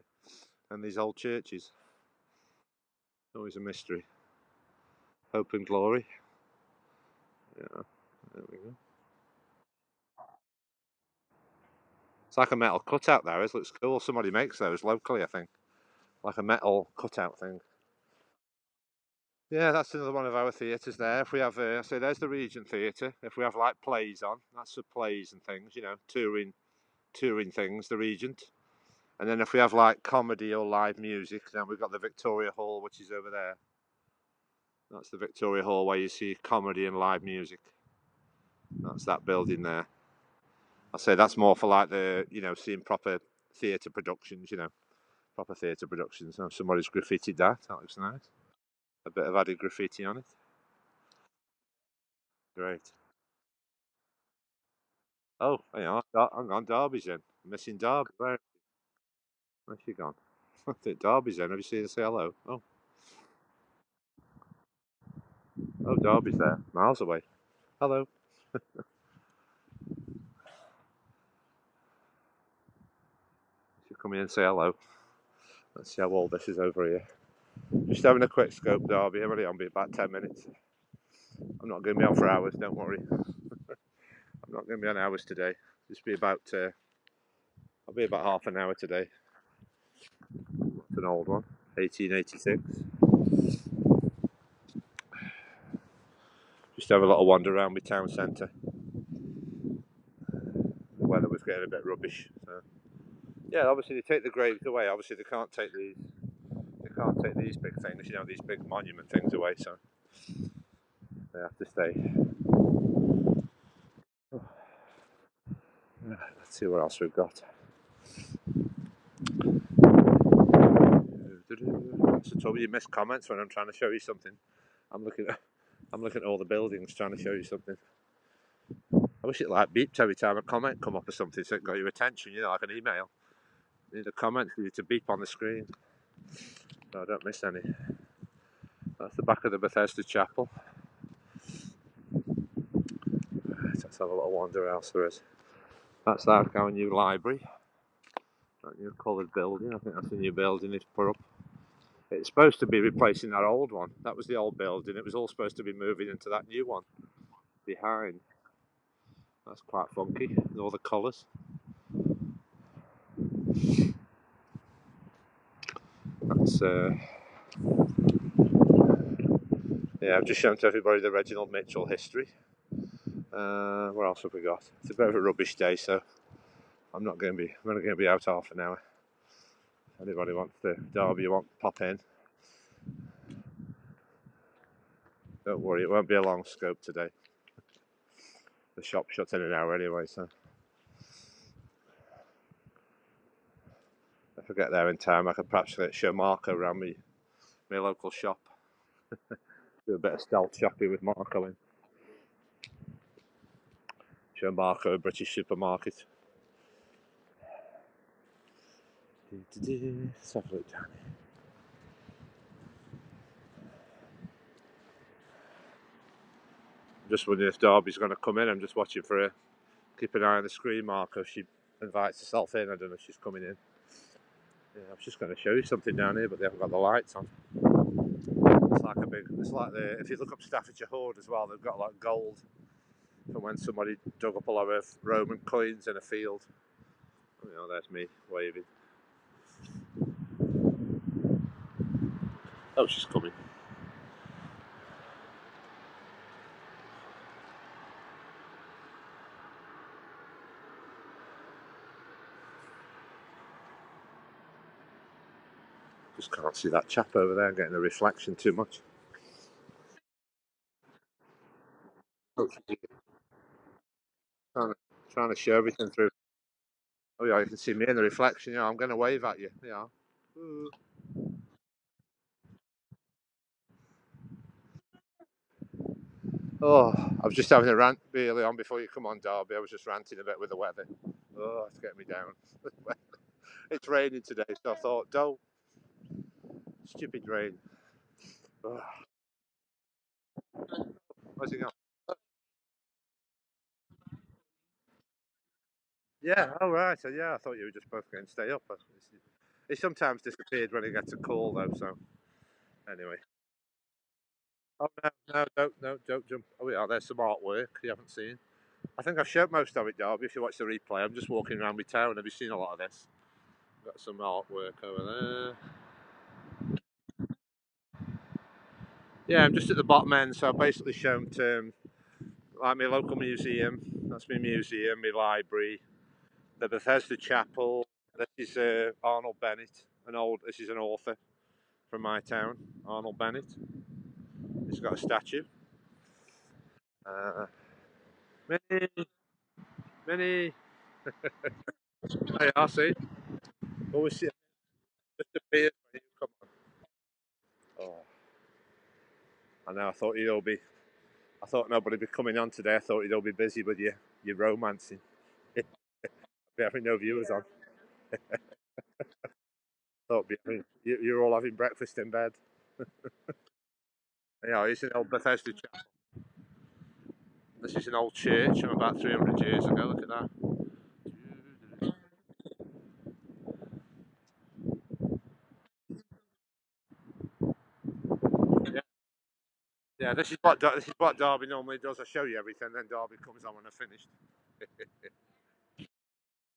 And these old churches, always a mystery. Hope and glory. Yeah, there we go. It's like a metal cutout there. It looks cool. Somebody makes those locally, I think, like a metal cutout thing. Yeah, that's another one of our theatres there. If we have, say, there's the Regent Theatre. If we have like plays on, that's for plays and things, you know, touring things, the Regent. And then if we have like comedy or live music, then we've got the Victoria Hall, which is over there. That's the Victoria Hall where you see comedy and live music. That's that building there. I say that's more for like you know, seeing proper theatre productions, you know, proper theatre productions. Oh, somebody's graffitied that. That looks nice. A bit of added graffiti on it. Great. Oh, hang on, Derby's in. Missing Derby. Where's she gone? I think Derby's in. Have you seen her say hello? Oh, Derby's there. Miles away. Hello. She'll come in and say hello. Let's see how old this is over here. Just having a quick scope, Derby. I'm only on be about 10 minutes. I'm not going to be on for hours, don't worry. I'm not going to be on hours today. Just be about, I'll be about half an hour today. It's an old one, 1886. Just have a little wander around my town centre. The weather was getting a bit rubbish. So. Yeah, obviously they take the graves away. Obviously they can't take these. They can't take these big things, you know, these big monument things away. So they have to stay. Let's see what else we've got. So Toby, you miss comments when I'm trying to show you something. I'm looking at all the buildings trying to show you something. I wish it like beeped every time a comment come up or something so it got your attention, you know, like an email. You need a comment for you to beep on the screen. So I don't miss any. That's the back of the Bethesda Chapel. Let's have a little wander else there is. That's our new library. That new coloured building. I think that's the new building it's put up. It's supposed to be replacing that old one. That was the old building. It was all supposed to be moving into that new one behind. That's quite funky. And all the colours. That's yeah. I've just shown to everybody the Reginald Mitchell history. What else have we got? It's a bit of a rubbish day, so I'm only going to be out half an hour. If anybody wants to, Derby, you want to pop in? Don't worry, it won't be a long scope today. The shop shuts in an hour anyway, so If I get there in time, I could perhaps show Marco around my local shop. Do a bit of stealth shopping with Marco in. Show Marco a British supermarket. Let's have a look down here. I'm just wondering if Darby's going to come in. I'm just watching for her. Keep an eye on the screen, Marco. If she invites herself in, I don't know if she's coming in. Yeah, I was just going to show you something down here, but they haven't got the lights on. It's like if you look up Staffordshire Hoard as well, they've got like gold from when somebody dug up a lot of Roman coins in a field. There's me waving. Oh, she's coming. Just can't see that chap over there getting a reflection too much. Oh, trying to show everything through. Oh yeah, you can see me in the reflection. Yeah, I'm going to wave at you. Yeah. Ooh. Oh, I was just having a rant really on before you come on, Derby. I was just ranting a bit with the weather. Oh, it's getting me down. It's raining today, so I thought, don't. Stupid rain. Oh, where's it gone? Yeah, oh right. So yeah, I thought you were just both going to stay up. He sometimes disappeared when he gets a call though, so anyway. Oh no, no, don't jump. Oh yeah, there's some artwork you haven't seen. I think I've showed most of it, Derby, if you watch the replay. I'm just walking around my town. Have you seen a lot of this? Got some artwork over there. Yeah, I'm just at the bottom end, so I've basically shown like my local museum. That's my museum, my library, the Bethesda Chapel. This is Arnold Bennett, this is an author from my town, Arnold Bennett. He's got a statue. Minnie, Minnie. Hey, I see. Always see it just appears when you come on. Oh, I know. I thought nobody'd be coming on today. I thought you'd all be busy with your romancing. Be having no viewers on. Thought you're all having breakfast in bed. Yeah, it's an old Bethesda chapel. This is an old church from about 300 years ago. Look at that. Yeah, yeah. This is what Derby normally does. I show you everything, then Derby comes on when I finished.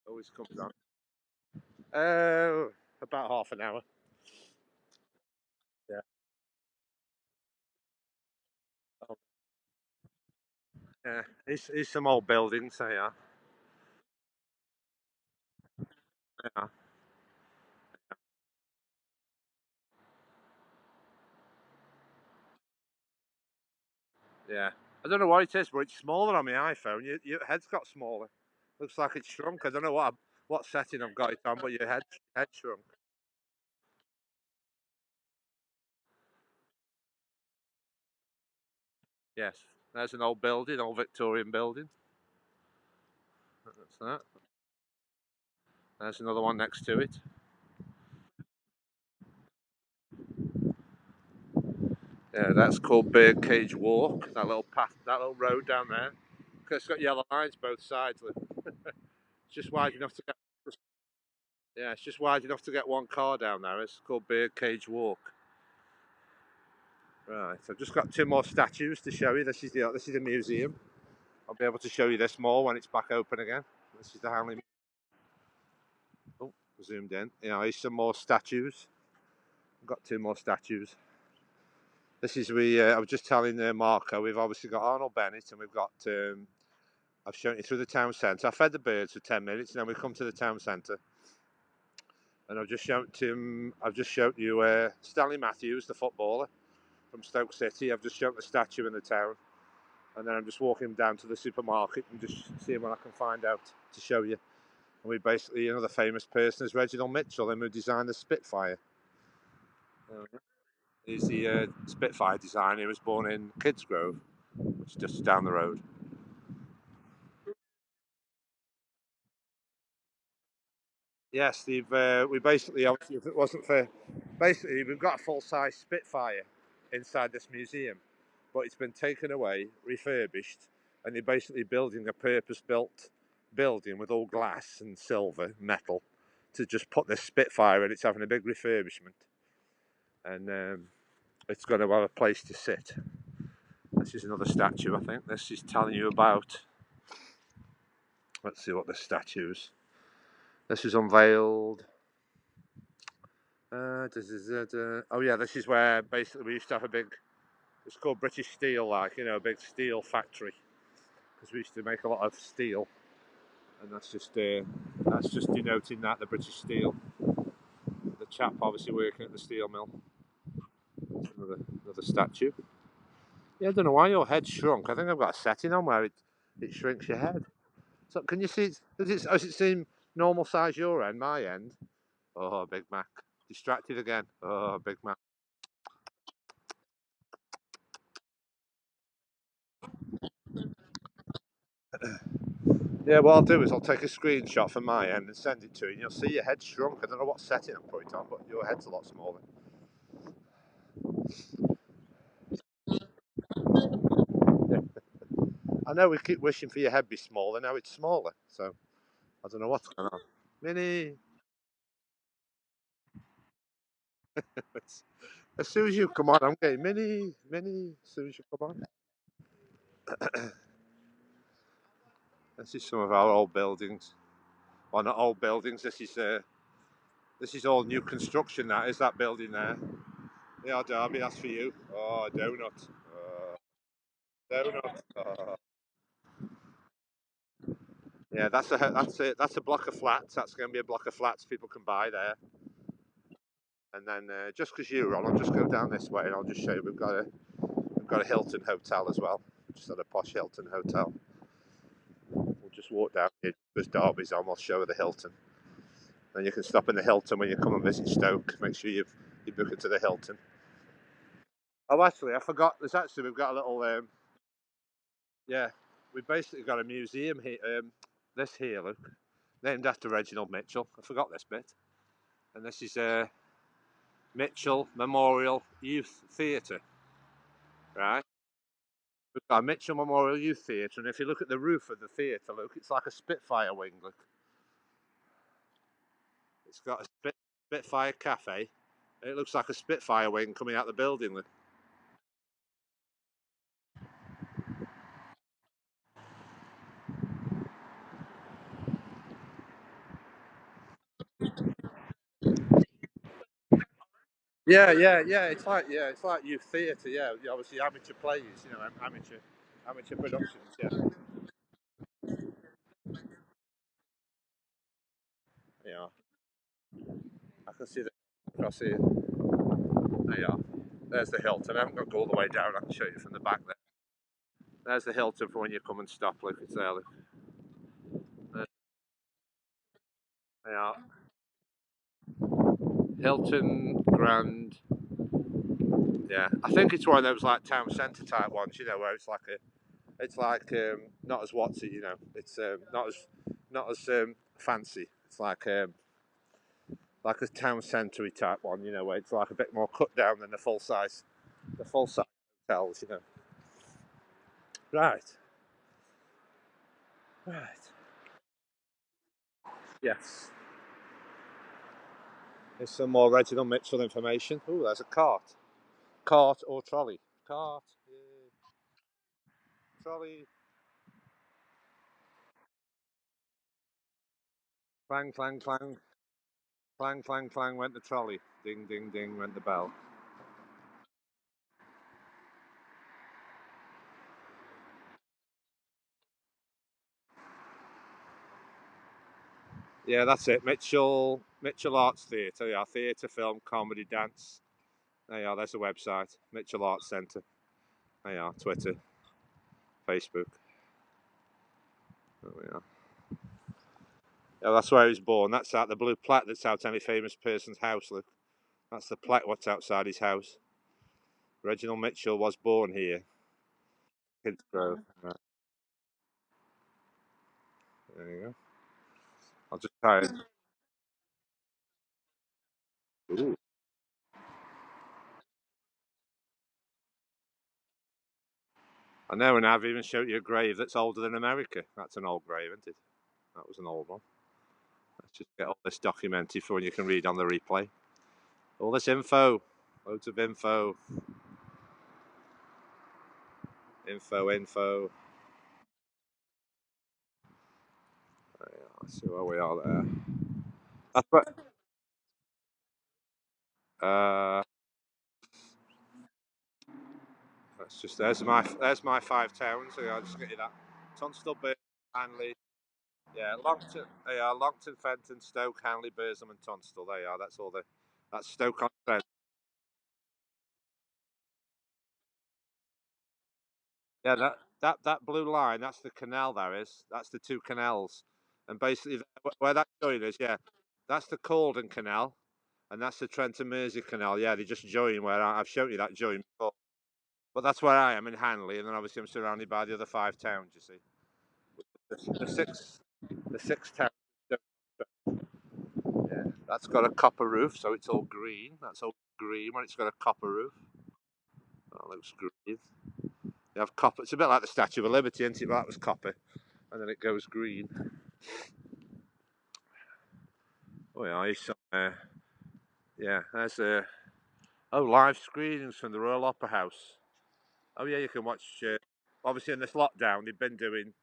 Always comes on. About half an hour. Yeah. Oh, yeah. It's some old buildings. Yeah. Yeah. Yeah. I don't know what it is, but it's smaller on my iPhone. Your head's got smaller. Looks like it's shrunk. I don't know what setting I've got it on, but your head shrunk. Yes. There's an old building, old Victorian building. That's that. There's another one next to it. Yeah, that's called Birdcage Walk. That little path, that little road down there. It's got yellow lines both sides. It's just wide enough to get. Yeah, it's just wide enough to get one car down there. It's called Birdcage Walk. Right, I've just got two more statues to show you. This is the museum. I'll be able to show you this more when it's back open again. This is the Hanley. Oh, zoomed in. Here's some more statues. I've got two more statues. This is I was just telling Marco. We've obviously got Arnold Bennett, and we've got. I've shown you through the town centre. I fed the birds for 10 minutes, and then we come to the town centre, and I've just shown you Stanley Matthews, the footballer from Stoke City. I've just shown the statue in the town, and then I'm just walking down to the supermarket and just seeing what I can find out to show you. And we basically, the famous person is Reginald Mitchell, him who designed the Spitfire. He's the Spitfire designer. He was born in Kidsgrove, which is just down the road. Yes, we basically, obviously, if it wasn't for, basically, we've got a full-size Spitfire inside this museum, but it's been taken away, refurbished, and they're basically building a purpose-built building with all glass and silver, metal, to just put this Spitfire in. It's having a big refurbishment, and it's going to have a place to sit. This is another statue, I think. This is telling you about, let's see what the statues. This was unveiled. Oh yeah, this is where basically we used to have a big. It's called British Steel, like a big steel factory, because we used to make a lot of steel, and that's just denoting that the British Steel. The chap obviously working at the steel mill. Another statue. Yeah, I don't know why your head shrunk. I think I've got a setting on where it shrinks your head. So can you see? Does it seem normal size your end? My end. Oh, Big Mac. Distracted again. Oh, Big Mac. Yeah, what I'll do is I'll take a screenshot from my end and send it to you, and you'll see your head shrunk. I don't know what setting I put it on, but your head's a lot smaller. Yeah. I know we keep wishing for your head to be smaller, now it's smaller, so I don't know what's going on. Minnie! As soon as you come on, I'm getting Minnie, Minnie, as soon as you come on. This is some of our old buildings. Well, not old buildings, this is all new construction, that is that building there. Yeah, Derby, that's for you. Oh, donut. Donut. Yeah, that's a block of flats. That's going to be a block of flats people can buy there. And then just because you're on, I'll just go down this way and I'll just show you we've got a Hilton hotel as well. Just at a posh Hilton hotel. We'll just walk down here because Derby's on. We'll show you the Hilton. Then you can stop in the Hilton when you come and visit Stoke. Make sure you book it to the Hilton. Oh, actually, I forgot. We've got a little yeah. We've basically got a museum here. This here, look, named after Reginald Mitchell. I forgot this bit. And this is Mitchell Memorial Youth Theatre, right? We've got a Mitchell Memorial Youth Theatre, and if you look at the roof of the theatre, look, it's like a Spitfire wing. Look, it's got a Spitfire cafe. And it looks like a Spitfire wing coming out the building. Look. Yeah. It's like youth theatre. Yeah, obviously amateur plays. Amateur productions. Yeah, yeah. I can see the across here. There you are. There's the Hilton. I haven't got to go all the way down. I can show you from the back there. There's the Hilton for when you come and stop. Look, it's there. Look. There you are. Hilton Grand. Yeah, I think it's one of those like town centre type ones. Where it's like not as what's it. It's not as fancy. It's like a town centre type one. Where it's like a bit more cut down than the full size hotels. Right, right. Yes. There's some more Reginald Mitchell information. Oh, there's a cart or trolley. Cart, yeah. Trolley. Clang, clang, clang. Clang, clang, clang went the trolley. Ding, ding, ding went the bell. Yeah, that's it. Mitchell Arts Theatre. Yeah, theatre, film, comedy, dance. There you are. There's the website. Mitchell Arts Centre. There you are. Twitter, Facebook. There we are. Yeah, that's where he was born. That's out the blue plaque that's out any famous person's house. Look, that's the plaque what's outside his house. Reginald Mitchell was born here, Kidsgrove. Right, there you go. I'll just try it. Ooh. I know, and I've even showed you a grave that's older than America. That's an old grave, isn't it? That was an old one. Let's just get all this documented for when you can read on the replay. All this info, loads of info, info. Let's see where we are there. That's what, that's just there's my five towns. So I'll just get you that. Tunstall, Burn, Hanley, yeah, Longton, yeah, Longton, Fenton, Stoke, Hanley, Burslem, and Tunstall. There you are. That's all the. That's Stoke on Trent. Yeah, that blue line. That's the canal. There is. That's the two canals, and basically where that join is, yeah, that's the Calden Canal, and that's the Trent and Mersey Canal. Yeah, they just join where I've shown you that join before. But that's where I am in Hanley, and then obviously I'm surrounded by the other five towns. You see, the six towns. Yeah, that's got a copper roof, so it's all green. That's all green when it's got a copper roof. That looks green. You have copper. It's a bit like the Statue of Liberty, isn't it? But that was copper, and then it goes green. Oh yeah, yeah. There's live screenings from the Royal Opera House. Oh yeah, you can watch. Obviously, in this lockdown, they've been doing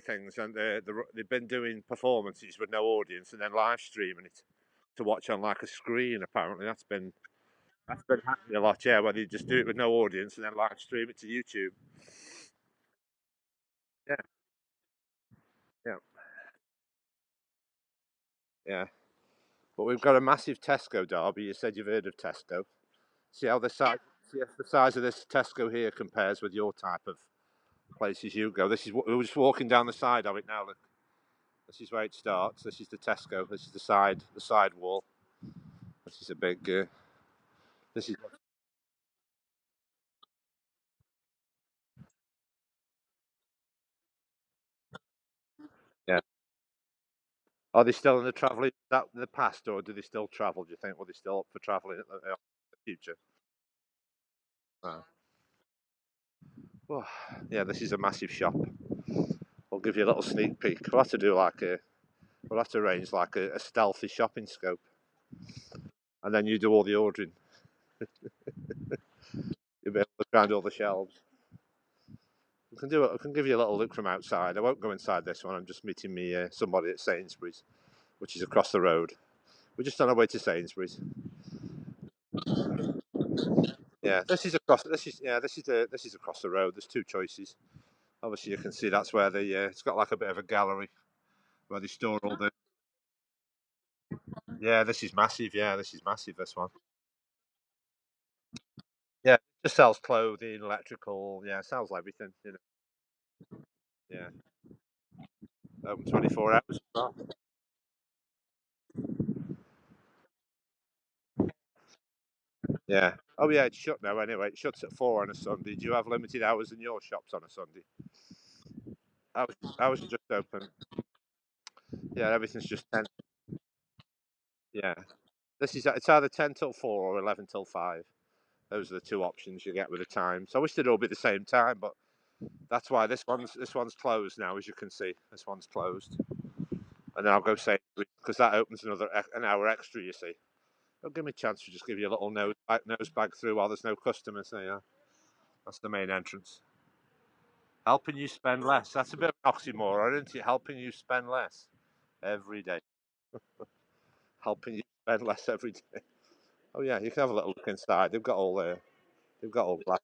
things, and they've been doing performances with no audience, and then live streaming it to watch on like a screen. Apparently, that's been happening a lot. Yeah, where they just do it with no audience and then live stream it to YouTube. Yeah, yeah, yeah. But we've got a massive Tesco derby. You said you've heard of Tesco. See how the size, see if the size of this Tesco here compares with your type of places you go. We're just walking down the side of it now. Look, this is where it starts. This is the Tesco. This is the side wall. This is a big. This is yeah. Are they still in the travelling that the past, or do they still travel? Do you think? Will they still up for travelling in the future? Oh. Well, yeah, this is a massive shop. We'll give you a little sneak peek. We'll have to do like a. We'll have to arrange like a stealthy shopping scope, and then you do all the ordering. You'll be able to look around all the shelves. We can do it. I can give you a little look from outside. I won't go inside this one. I'm just meeting me somebody at Sainsburys, which is across the road. We're just on our way to Sainsburys. Yeah, this is across. This is across the road. There's two choices. Obviously, you can see that's where the. It's got like a bit of a gallery where they store all the. Yeah, this is massive. Yeah, this is massive. This one. Yeah, it just sells clothing, electrical. Yeah, sells everything. Yeah, open 24 hours. Yeah. Oh yeah, it's shut now anyway. It shuts at 4 on a Sunday. Do you have limited hours in your shops on a Sunday? Hours are just open. Yeah, everything's just 10. Yeah. It's either 10 till 4 or 11 till 5. Those are the two options you get with the times. I wish they'd all be the same time, but that's why this one's closed now, as you can see. This one's closed. And then I'll go say because that opens an hour extra, you see. Don't give me a chance to just give you a little nose bag through while there's no customers there. That's the main entrance. Helping you spend less. That's a bit of an oxymoron, isn't it? Helping you spend less every day. Helping you spend less every day. Oh yeah, you can have a little look inside. They've got all glass.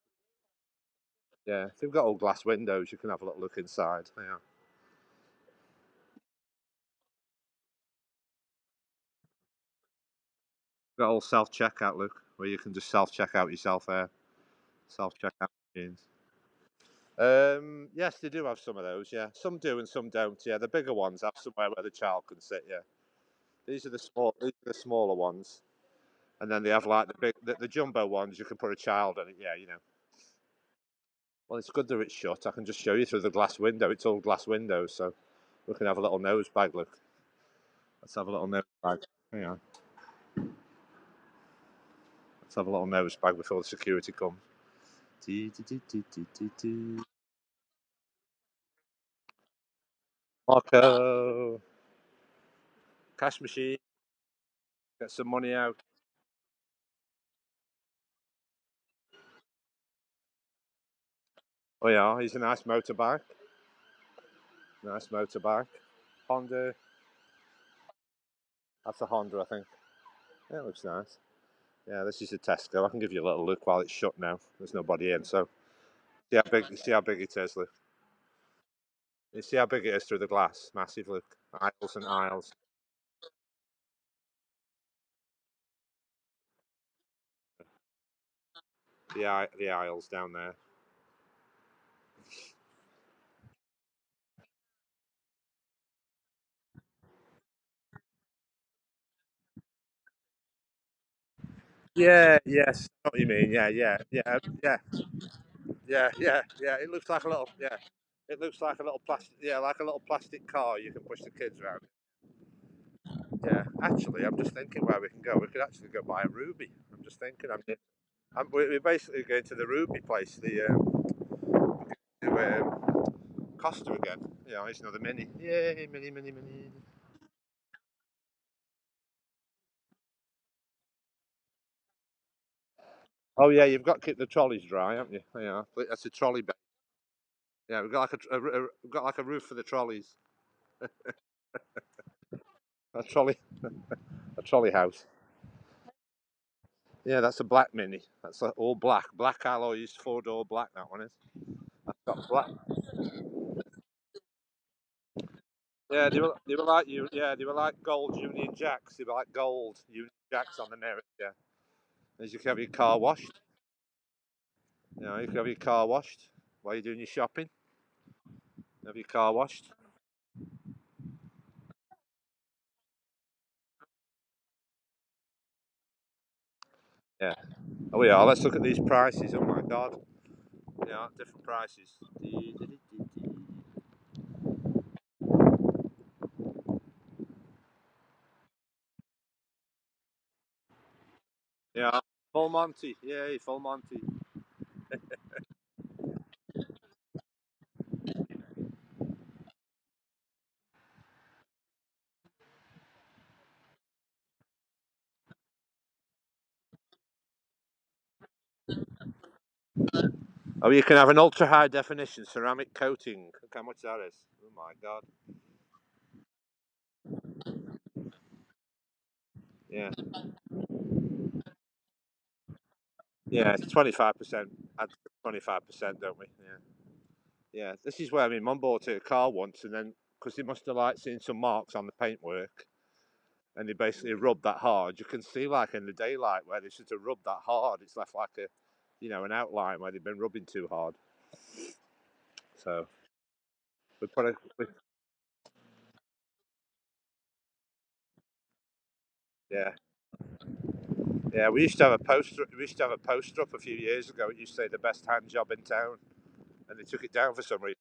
Yeah, they've got all glass windows. You can have a little look inside. Yeah, got all self checkout. Look, where you can just self check out yourself there. Self checkout machines. Yes, they do have some of those. Yeah, some do and some don't. Yeah, the bigger ones have somewhere where the child can sit. Yeah, these are the small, these are the smaller ones, and then they have like the jumbo ones. You can put a child on it. Yeah, you know. Well, it's good that it's shut. I can just show you through the glass window. It's all glass windows, so we can have a little nose bag. Look, let's have a little nose bag. Hang on, let's have a little nose bag before the security comes. Marco, cash machine. Get some money out. Oh yeah, he's a nice motorbike. Nice motorbike. Honda. That's a Honda, I think. Yeah, it looks nice. Yeah, this is a Tesco. I can give you a little look while it's shut now. There's nobody in, so see how big it is, look. You see how big it is through the glass? Massive, look. Aisles and aisles. The aisles down there. Yeah, yes. I know what you mean. Yeah. It looks like a little It looks like a little plastic like a little plastic car you can push the kids around. Yeah. Actually I'm just thinking where we can go. We could actually go buy a ruby. I'm just thinking we're basically going to the ruby place, to Costa again. Yeah, it's another mini. Yay, mini. Oh yeah, you've got to keep the trolleys dry, haven't you? Yeah, that's a trolley bed. Yeah, we've got like we've got like a roof for the trolleys. A trolley, a trolley house. Yeah, that's a black mini. That's all black, black alloys, 4-door black. That one is. That's got black. Yeah, they were like you. Yeah, they were like gold Union Jacks. They were like gold Union Jacks on the mirror. Yeah, as you can have your car washed. You know, you can have your car washed while you're doing your shopping. Have your car washed. Yeah. Oh yeah. Let's look at these prices. Oh my god. Yeah, different prices. Yeah. Full Monty. Yay, full Monty. Oh, you can have an ultra high definition ceramic coating. Look how much that is. Oh my god. Yeah. Yeah, it's 25%. Add 25%, don't we? Yeah. Yeah. This is where my mum bought a car once, and then because they must have like seen some marks on the paintwork, and they basically rubbed that hard. You can see like in the daylight where they should have rubbed that hard. It's left like an outline where they've been rubbing too hard. So we put a we, yeah. Yeah, we used to have a poster. We used to have a poster up a few years ago. It used to say the best hand job in town, and they took it down for some reason.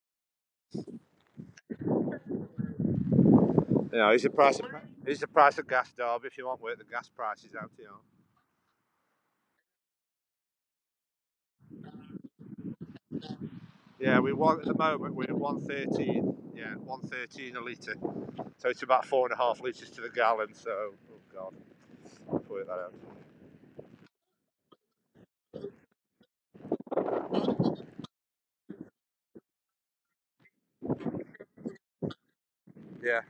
You know, it's the price of gas, Derby. If you want work, the gas price is out. You know. Yeah, we want at the moment we're at 113. Yeah, 113 a litre. So it's about 4.5 litres to the gallon. So, oh god, let's work that out. Yeah.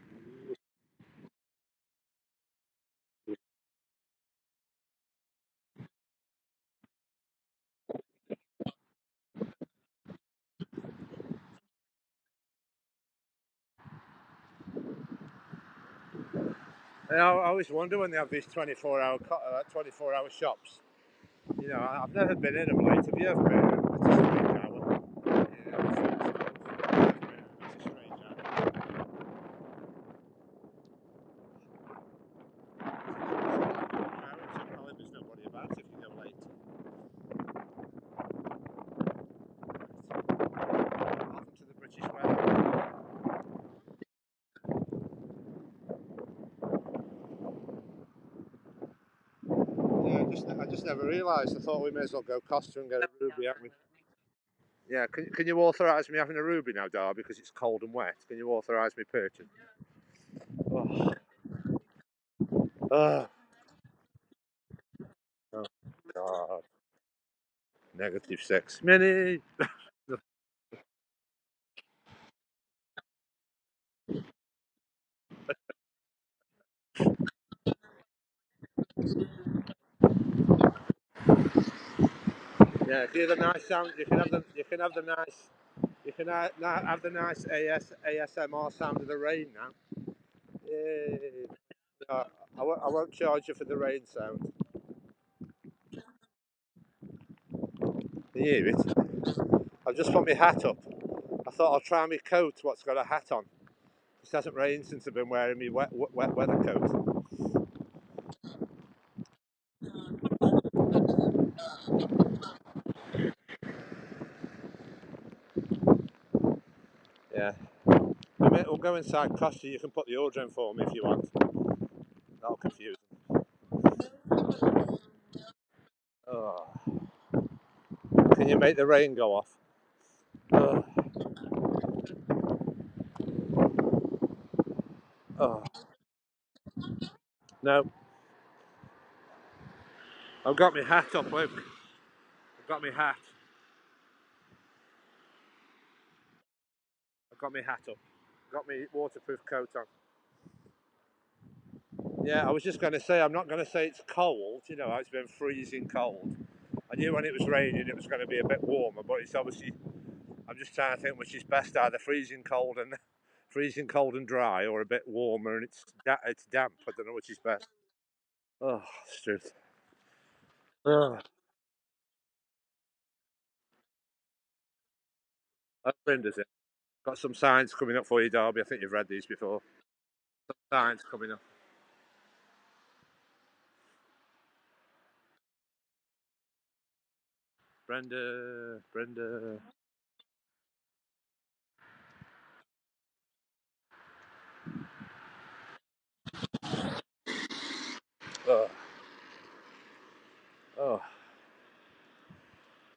And I always wonder when they have these 24-hour shops. You know, I've never been in them, mate. Have you ever been in them? It's just a big hour. Yeah. I just never realised. I thought we may as well go Costa and get a ruby, haven't we? Yeah, can you authorise me having a ruby now, Dar, because it's cold and wet? Can you authorise me purchasing? Oh, oh, oh, God. -6. Mini! Yeah, if you have the nice sound, you can have the nice ASMR sound of the rain now. Yay. No, I won't charge you for the rain sound. Can you hear it? I've just put my hat up. I thought I'll try my coat, what's got a hat on. It hasn't rained since I've been wearing my wet weather coat. Yeah. We'll go inside Costa. You can put the order in for me if you want. That'll confuse them. Oh. Can you make the rain go off? Oh. Oh. No. I've got my hat up, Luke. I've got my hat. I've got my hat up. I've got my waterproof coat on. Yeah, I was just going to say, I'm not going to say it's cold. You know, it's been freezing cold. I knew when it was raining it was going to be a bit warmer, but it's obviously, I'm just trying to think which is best, either freezing cold and dry, or a bit warmer and it's damp. I don't know which is best. Oh, it's truth. Oh, that's Brenda's it. Got some signs coming up for you, Derby. I think you've read these before. Some signs coming up. Brenda. Oh, oh.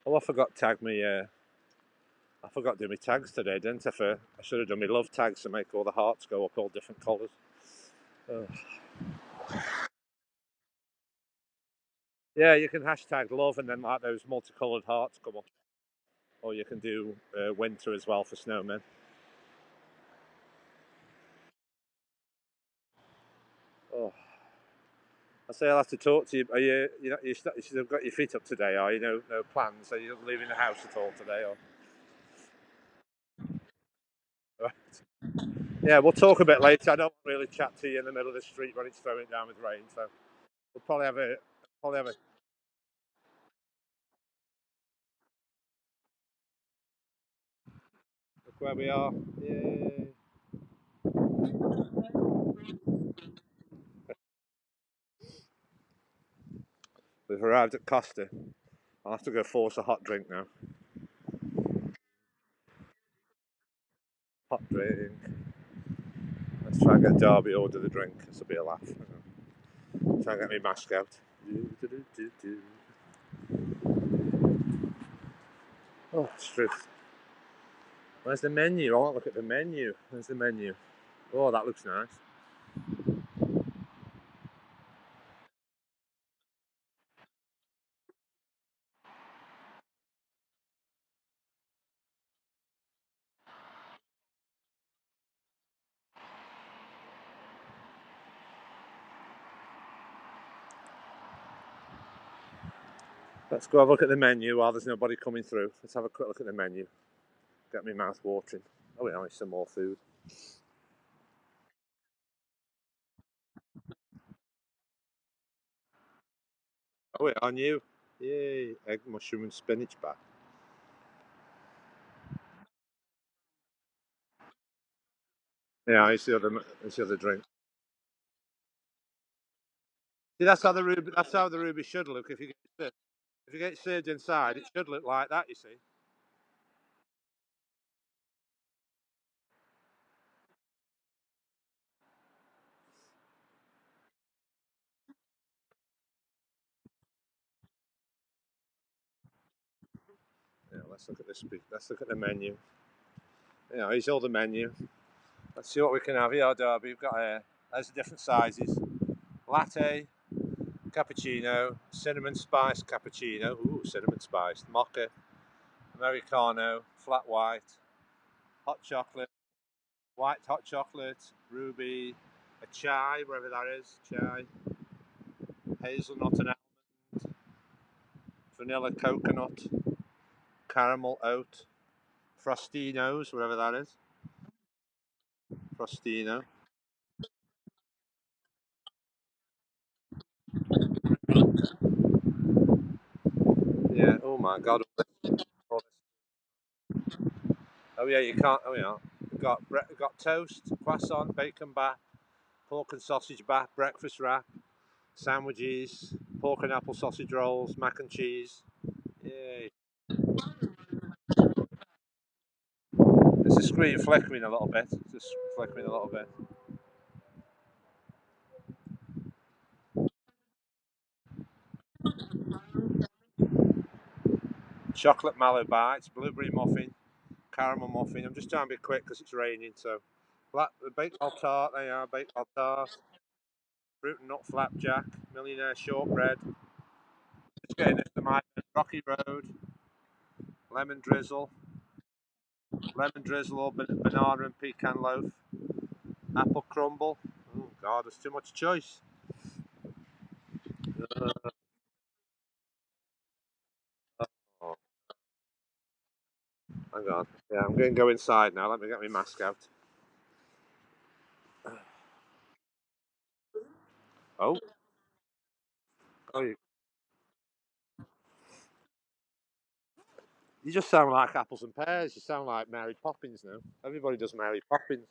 Oh, I forgot to tag me. I forgot to do my tags today, didn't I? I should have done my love tags to make all the hearts go up all different colours. Oh. Yeah, you can hashtag love and then like those multicoloured hearts come up. Or you can do winter as well for snowmen. Oh, I say I'll have to talk to you. Are you still got your feet up today? Are you no plans? Are you leaving the house at all today? Or right. Yeah, we'll talk a bit later. I don't really chat to you in the middle of the street when it's throwing down with rain. So we'll probably have a look where we are. Yay. We've arrived at Costa. I'll have to go force a hot drink now. Hot drink. Let's try and get Derby order the drink. This will be a laugh. Try and get me mask out. Oh, it's truth. Where's the menu? I want to look at the menu. Where's the menu? Oh, that looks nice. Let's go have a look at the menu while there's nobody coming through. Let's have a quick look at the menu. Get my mouth watering. Oh, yeah, some more food. Oh, yeah, on you. Yay. Egg, mushroom, and spinach back. Yeah, it's the other drink. See, that's how the ruby should look if you get it served inside, it should look like that, you see. let's look at this. Let's look at the menu. Here's all the menu. Let's see what we can have here, Derby. We've got loads of different sizes: latte, cappuccino, cinnamon spice cappuccino. Ooh, cinnamon spice. Mocha, americano, flat white, hot chocolate, white hot chocolate, ruby, a chai, wherever that is, chai, hazelnut and almond, vanilla coconut, caramel oat, frostinos, wherever that is, frostino. Yeah. Oh my God. Oh yeah, you can't. Oh yeah. We've got toast, croissant, bacon bat, pork and sausage bat, breakfast wrap, sandwiches, pork and apple sausage rolls, mac and cheese. Yay. Is the screen flickering a little bit? Just flickering a little bit. Chocolate mallow bites, blueberry muffin, caramel muffin. I'm just trying to be quick because it's raining. So, baked tart. They are baked tart. Fruit and nut flapjack, millionaire shortbread. Just getting this to my rocky road. Lemon drizzle, or banana and pecan loaf. Apple crumble. Oh God, there's too much choice. Oh, hang on. Yeah, I'm going to go inside now. Let me get my mask out. Oh, oh, you just sound like apples and pears. You sound like Mary Poppins now. Everybody does Mary Poppins.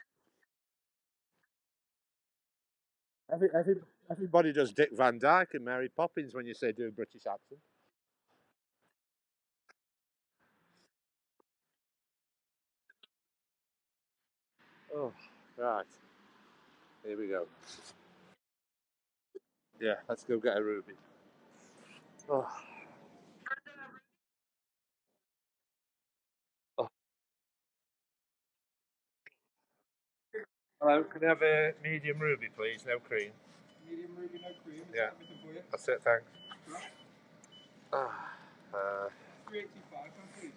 Every, every, Everybody does Dick Van Dyke and Mary Poppins when you say do a British accent. Oh, right. Here we go. Yeah, let's go get a ruby. Oh, oh. Hello, can I have a medium ruby, please? No cream. Medium ruby, no cream. Yeah, that's it. Thanks. Ah, uh, 385, please.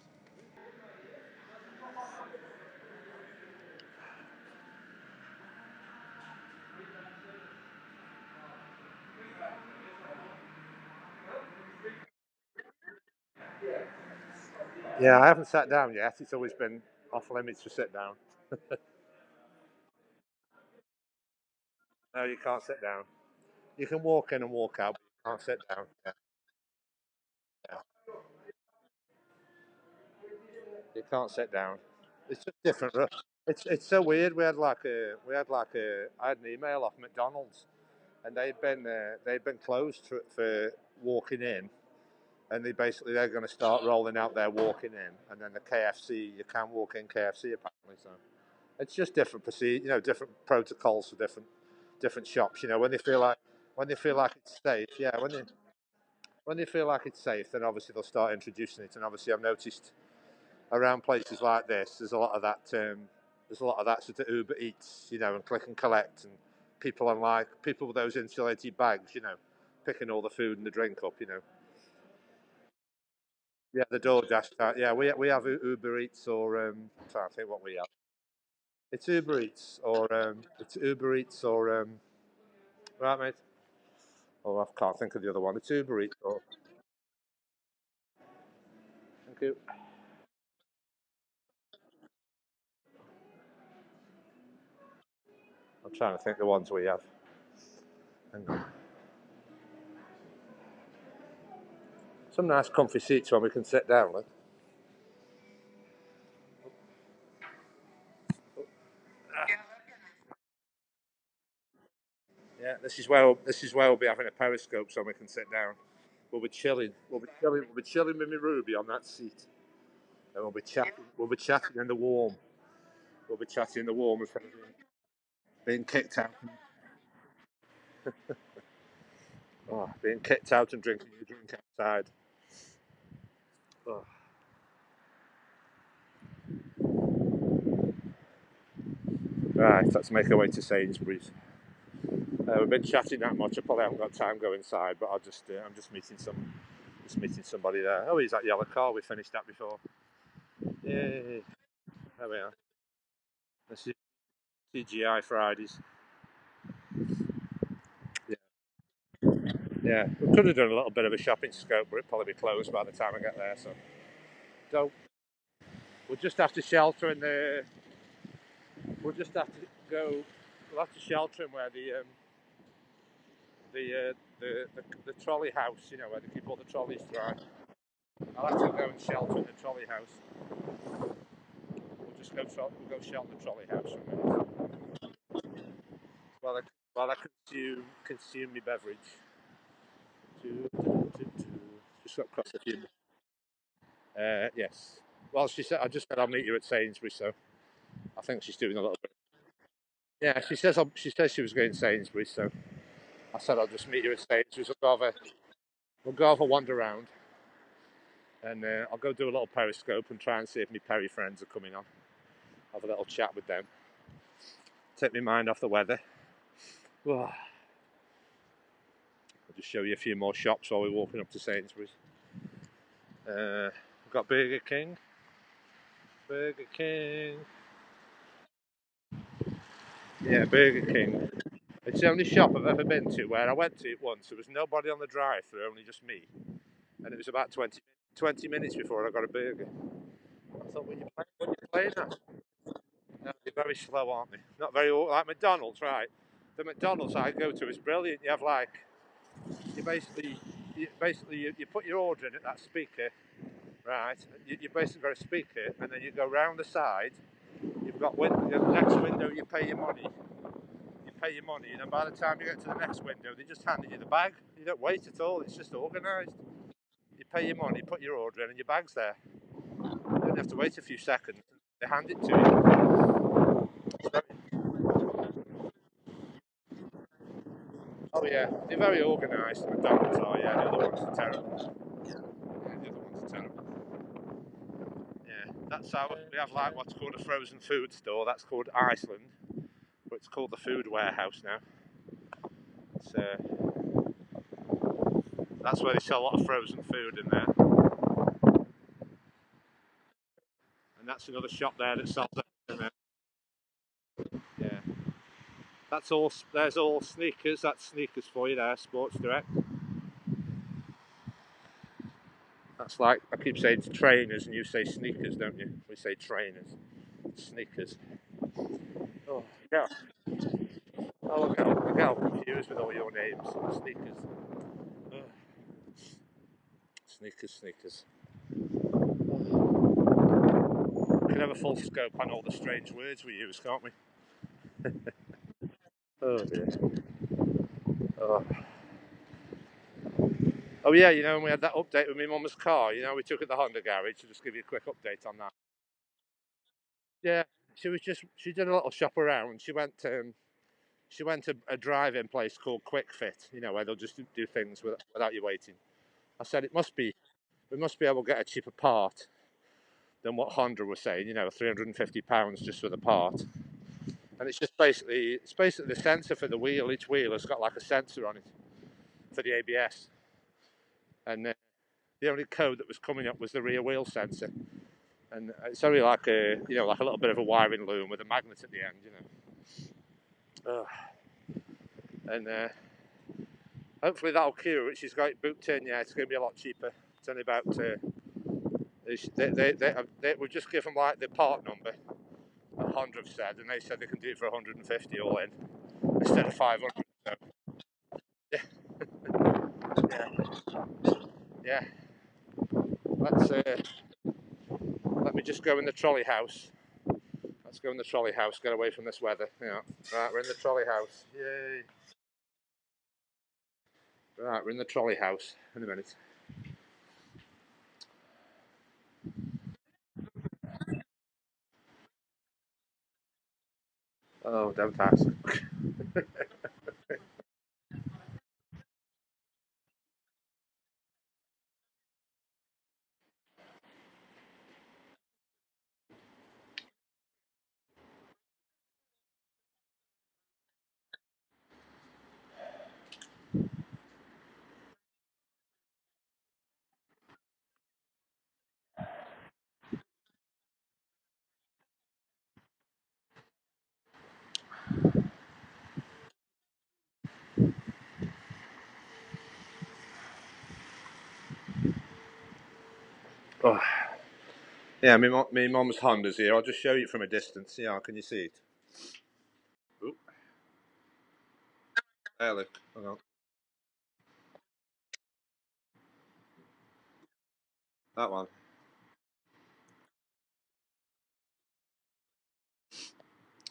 Yeah, I haven't sat down yet. It's always been off limits to sit down. No, you can't sit down. You can walk in and walk out, but you can't sit down. Yeah, yeah. You can't sit down. It's just different. It's so weird. I had an email off McDonald's, and they'd been closed for walking in, and they're going to start rolling out their walking in, and then the KFC you can walk in KFC apparently. So it's just different procedure, different protocols for different shops. When they feel like it's safe. Yeah, when they feel like it's safe, then obviously they'll start introducing it. And obviously, I've noticed around places like this, there's a lot of that. There's a lot of that sort of Uber Eats, and click and collect, and people with those insulated bags, picking all the food and the drink up. Yeah, the DoorDash type. Yeah, we have Uber Eats or I'm trying to think what we have. It's Uber Eats or right, mate. Oh, I can't think of the other one. It's Uber Eats or thank you. I'm trying to think the ones we have. Hang on. Some nice comfy seats when we can sit down. Look. Yeah, this is where we'll be having a periscope so we can sit down. We'll be chilling. We'll be chilling with me Ruby on that seat, and we'll be chatting. We'll be chatting in the warm. We'll be chatting in the warm instead of being kicked out. Being kicked out and drinking your drink outside. Oh. Right, let's make our way to Sainsbury's. We've been chatting that much. I probably haven't got time to go inside, but I'm just meeting somebody there. Oh, he's that yellow car. We finished that before. Yay! There we are. This is CGI Fridays. Yeah, yeah. We could have done a little bit of a shopping scope, but it'd probably be closed by the time I get there. So we'll just have to shelter in the. We'll just have to go. We'll have to shelter in where the trolley house. You know where they keep all the trolleys dry. I'll have to go and shelter in the trolley house. We'll go shelter the trolley house for a minute. While I while I consume my beverage. Just got across a few. Yes. Well, she said I just said I'll meet you at Sainsbury's, so I think she's doing a little bit. Yeah, she says she was going to Sainsbury's, so I said I'll just meet you at Sainsbury's. We'll go have a wander around, and I'll go do a little periscope and try and see if my Perry friends are coming on. Have a little chat with them. Take my mind off the weather. I'll just show you a few more shops while we're walking up to Sainsbury's. We've got Burger King. Burger King. Yeah, Burger King. It's the only shop I've ever been to where I went to it once. There was nobody on the drive-through, only just me. And it was about 20 minutes before I got a burger. I thought, what are you playing at? No, they're very slow, aren't they? Not very, like McDonald's, right? The McDonald's I go to is brilliant. You have like, you put your order in at that speaker, right? You basically got a speaker, and then you go round the side. You've got the next window. You pay your money. And then by the time you get to the next window, they just hand you the bag. You don't wait at all. It's just organised. You pay your money, put your order in, and your bag's there. You don't have to wait a few seconds. They hand it to you. Oh yeah, they're very organised. The McDonald's are. Yeah, the other ones are terrible. Yeah, the other ones are terrible. Yeah, that's how we have like what's called a frozen food store. That's called Iceland, but it's called the Food Warehouse now. It's, that's where they sell a lot of frozen food in there. And that's another shop there that sells everything there. Yeah, that's all. There's all sneakers. That's sneakers for you there, Sports Direct. That's like I keep saying trainers, and you say sneakers, don't you? We say trainers, sneakers. Oh, yeah. Oh, I get all confused with all your names. Sneakers. Ugh. Sneakers. We can have a full scope on all the strange words we use, can't we? Oh dear. Oh. Oh yeah, you know, when we had that update with my mum's car, you know, we took it to the Honda garage to just give you a quick update on that. Yeah, she did a little shop around. She went to a drive-in place called Quick Fit, you know, where they'll just do things without you waiting. I said we must be able to get a cheaper part than what Honda was saying, you know, £350 just for the part. And it's basically the sensor for the wheel. Each wheel has got like a sensor on it for the ABS, and the only code that was coming up was the rear wheel sensor. And it's only like like a little bit of a wiring loom with a magnet at the end, you know. And hopefully that'll cure it. She's got it booked in. Yeah, it's going to be a lot cheaper. It's only about. They would just give them like the part number. 100 said, and they said they can do it for 150 all in instead of 500. So, yeah, yeah. Let's let me just go in the trolley house. Let's go in the trolley house. Get away from this weather. Yeah. Right, we're in the trolley house. Yay. Right, we're in the trolley house. In a minute. Oh, don't ask. Oh. Yeah, my mum's Honda's here. I'll just show you from a distance. Yeah, can you see it? Oop, there, look. Hang on. That one.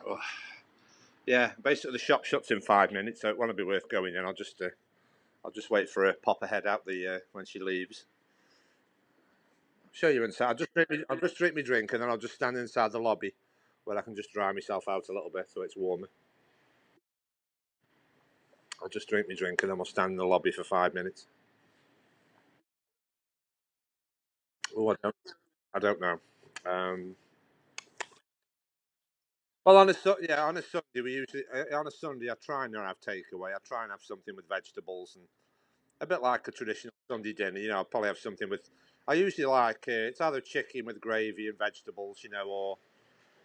Oh. Yeah, basically the shop shuts in 5 minutes, so it won't be worth going in. I'll just wait for her to pop her head out the when she leaves. I'll show you inside. I'll just drink my drink, and then I'll just stand inside the lobby, where I can just dry myself out a little bit so it's warmer. I'll just drink my drink, and then we'll stand in the lobby for 5 minutes. Oh, I don't know. Um, well, on a Sunday we usually on a Sunday I try and not have takeaway. I try and have something with vegetables and a bit like a traditional Sunday dinner. I'll probably have something with. I usually like it's either chicken with gravy and vegetables, or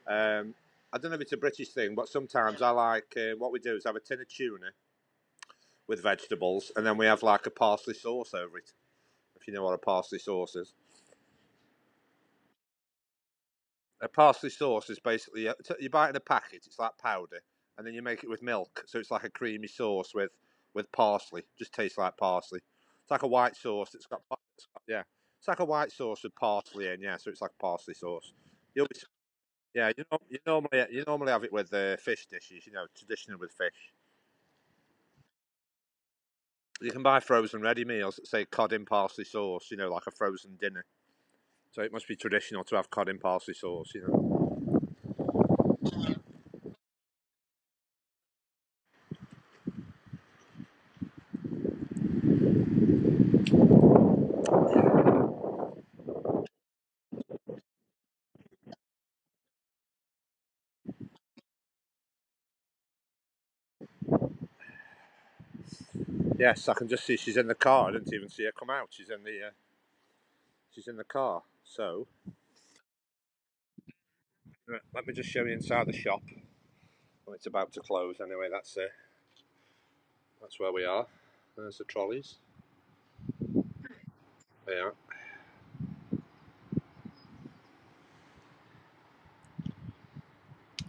I don't know if it's a British thing, but sometimes I like what we do is have a tin of tuna with vegetables, and then we have like a parsley sauce over it. If you know what a parsley sauce is. A parsley sauce is basically you buy it in a packet. It's like powder, and then you make it with milk, so it's like a creamy sauce with parsley. Just tastes like parsley. It's like a white sauce. Yeah, it's like a white sauce with parsley in. Yeah, so it's like parsley sauce. You'll be yeah. You normally have it with fish dishes. Traditional with fish. You can buy frozen ready meals that say cod in parsley sauce. Like a frozen dinner. So it must be traditional to have cod in parsley sauce. Yes, I can just see she's in the car. I didn't even see her come out. She's in the car. So let me just show you inside the shop. Well, it's about to close anyway. That's where we are. There's the trolleys. Yeah.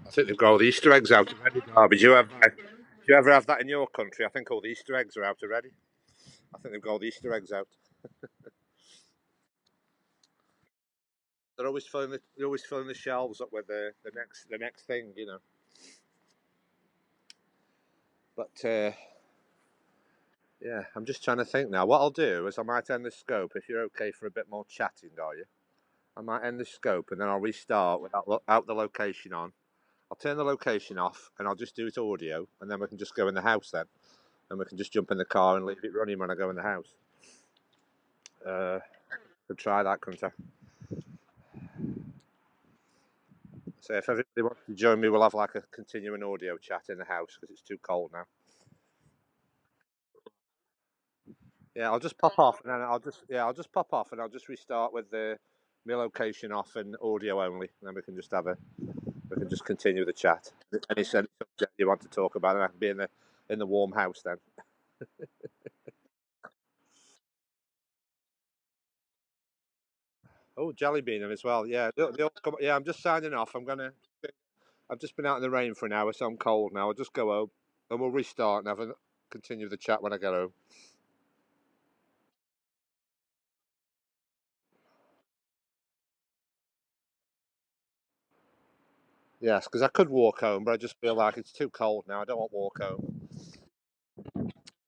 I think they've got all the Easter eggs out already. But do you ever have that in your country? I think all the Easter eggs are out already. I think they've got all the Easter eggs out. They're always filling the shelves up with the next thing. But yeah, I'm just trying to think now. What I'll do is I might end the scope if you're okay for a bit more chatting, are you? I might end the scope and then I'll restart without the location on. I'll turn the location off and I'll just do it audio, and then we can just go in the house then, and we can just jump in the car and leave it running when I go in the house. Could try that, couldn't I? So if everybody wants to join me, we'll have like a continuing audio chat in the house because it's too cold now. Yeah, I'll just pop off and then I'll just pop off and I'll just restart with the my location off and audio only, and then we can just continue the chat. Any subject you want to talk about, and I can be in the warm house then. Oh, jelly bean as well. Yeah, yeah. I'm just signing off. I've just been out in the rain for an hour, so I'm cold now. I'll just go home and we'll restart and continue the chat when I get home. Yes, because I could walk home, but I just feel like it's too cold now. I don't want to walk home.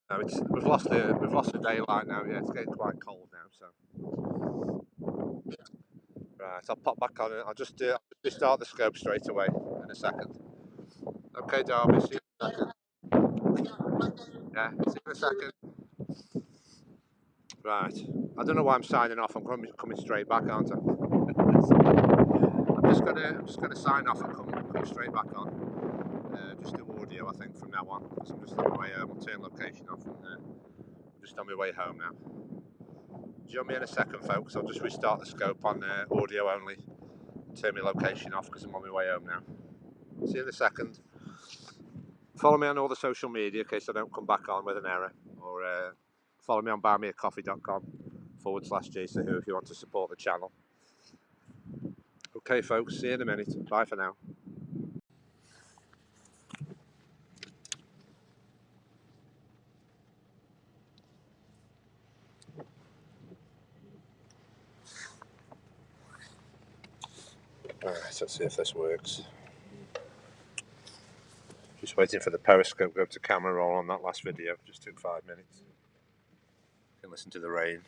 No, we've lost the daylight now. Yeah, it's getting quite cold now. So right, I'll pop back on it. I'll just restart the scope straight away in a second. Okay, Darby. See you in a second. Yeah, see you in a second. Right. I don't know why I'm signing off. I'm coming straight back, aren't I? I'm just gonna sign off and come straight back on. Just do audio, I think, from now on. Because I'm just on my way home. I'll turn location off and I'm just on my way home now. Join me in a second, folks. I'll just restart the scope on audio only. Turn my location off because I'm on my way home now. See you in a second. Follow me on all the social media in case I don't come back on with an error. Or follow me on buymeacoffee.com/Jason Who if you want to support the channel. Okay folks, see you in a minute. Bye for now. Alright, let's see if this works. Just waiting for the periscope go to camera roll on that last video. Just took 5 minutes. You can listen to the rain.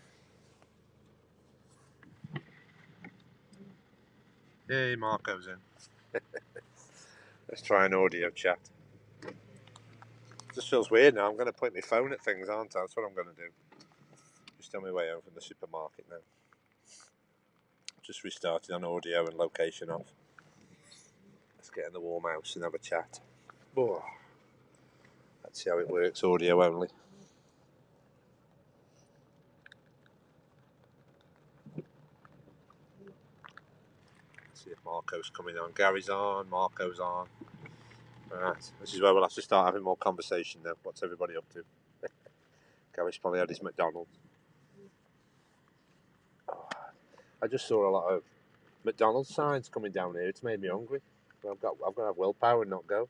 Hey, Marco's in. Let's try an audio chat. It just feels weird now. I'm going to point my phone at things, aren't I? That's what I'm going to do. Just on my way home from the supermarket now. Just restarted on audio and location off. Let's get in the warm house and have a chat. Oh, let's see how it works, audio only. Let's see if Marco's coming on. Gary's on, Marco's on. Right, this is where we'll have to start having more conversation now. What's everybody up to? Gary's probably had his McDonald's. Oh, I just saw a lot of McDonald's signs coming down here. It's made me hungry. I've got to have willpower and not go.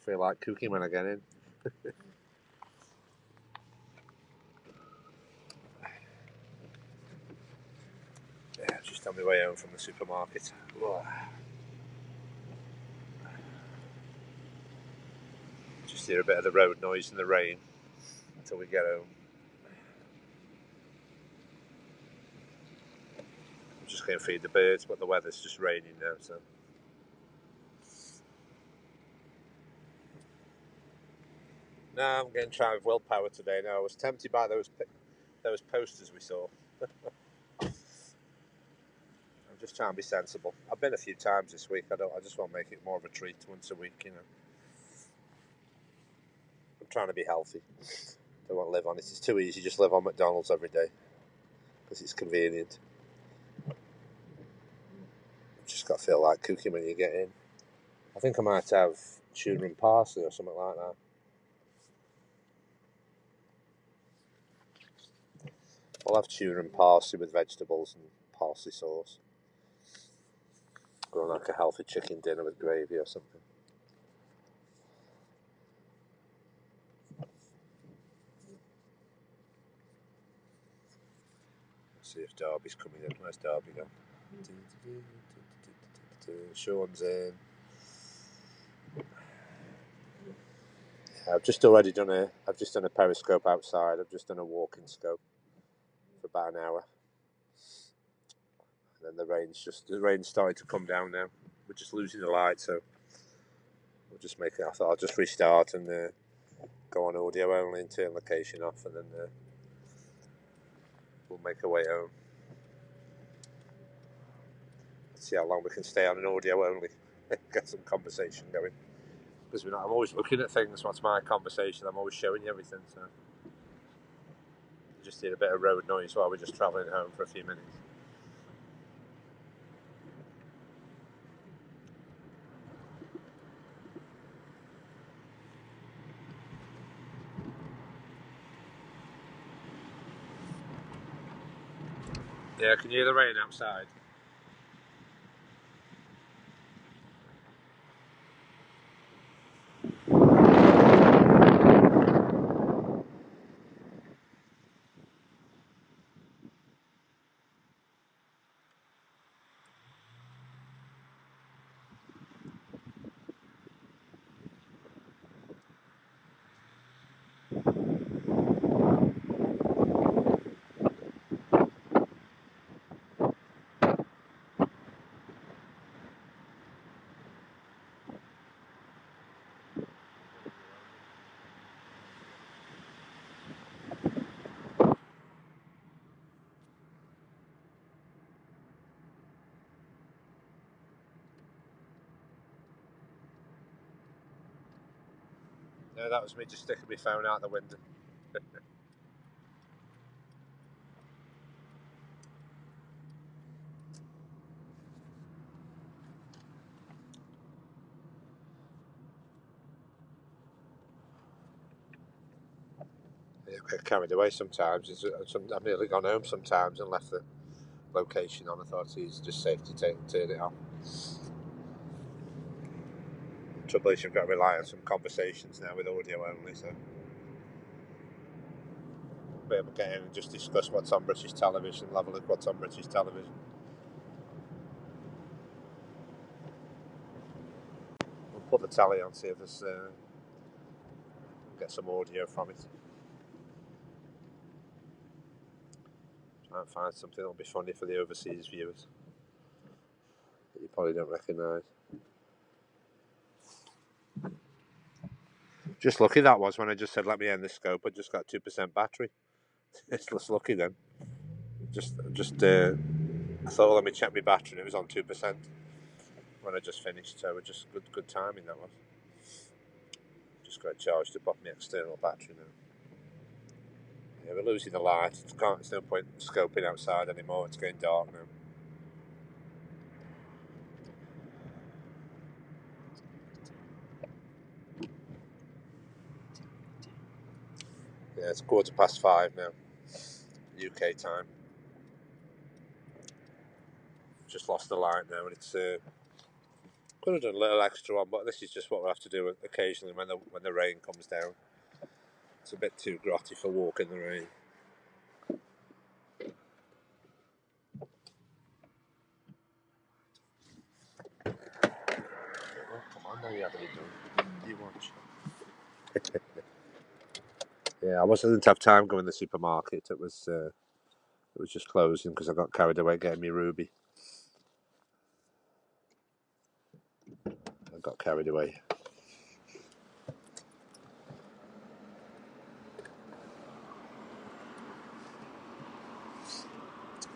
I feel like cooking when I get in. Yeah, just on my way home from the supermarket. Oh. Just hear a bit of the road noise and the rain until we get home. I'm just going to feed the birds, but the weather's just raining now, so. No, I'm going to try with willpower today. No, I was tempted by those posters we saw. I'm just trying to be sensible. I've been a few times this week. I just want to make it more of a treat once a week, you know. I'm trying to be healthy. Don't want to live on it. It's too easy. Just live on McDonald's every day because it's convenient. Just got to feel like cooking when you get in. I think I might have tuna and parsley or something like that. I'll have tuna and parsley with vegetables and parsley sauce. Go on like a healthy chicken dinner with gravy or something. Let's see if Darby's coming in. Where's Darby gone? Sean's in. I've just done a periscope outside. I've just done a walking scope for about an hour. And then the rain's starting to come down now. We're just losing the light, so we'll just make it. I thought I'll just restart and go on audio only and turn location off, and then we'll make our way home. Let's see how long we can stay on an audio only. Get some conversation going. Because I'm always looking at things. What's my conversation? I'm always showing you everything. So you just hear a bit of road noise while we're just travelling home for a few minutes. Yeah, can you hear the rain outside? No, that was me just sticking my phone out the window. I get carried away sometimes. I've nearly gone home sometimes and left the location on. I thought it's just safe to turn it off. Trouble is, you've got to rely on some conversations now with audio only, so be able to get in and just discuss what's on British television, have a look what's on British television. We'll put the tally on, see if there's get some audio from it. Try and find something that'll be funny for the overseas viewers that you probably don't recognise. Just lucky that was when I just said let me end the scope. I just got 2% battery. It's just lucky then. I thought, let me check my battery, and it was on 2% when I just finished. So just good timing that was. Just got charged up off my external battery now. Yeah, we're losing the light. It's no point scoping outside anymore. It's getting dark now. Yeah, it's 5:15 now, UK time. Just lost the light now, and it's could have done a little extra on, but this is just what we have to do occasionally when the rain comes down. It's a bit too grotty for walking in the rain. Oh, come on, now you haven't done. You watch. Yeah, I didn't have time going to the supermarket. It was just closing because I got carried away getting me Ruby. I got carried away.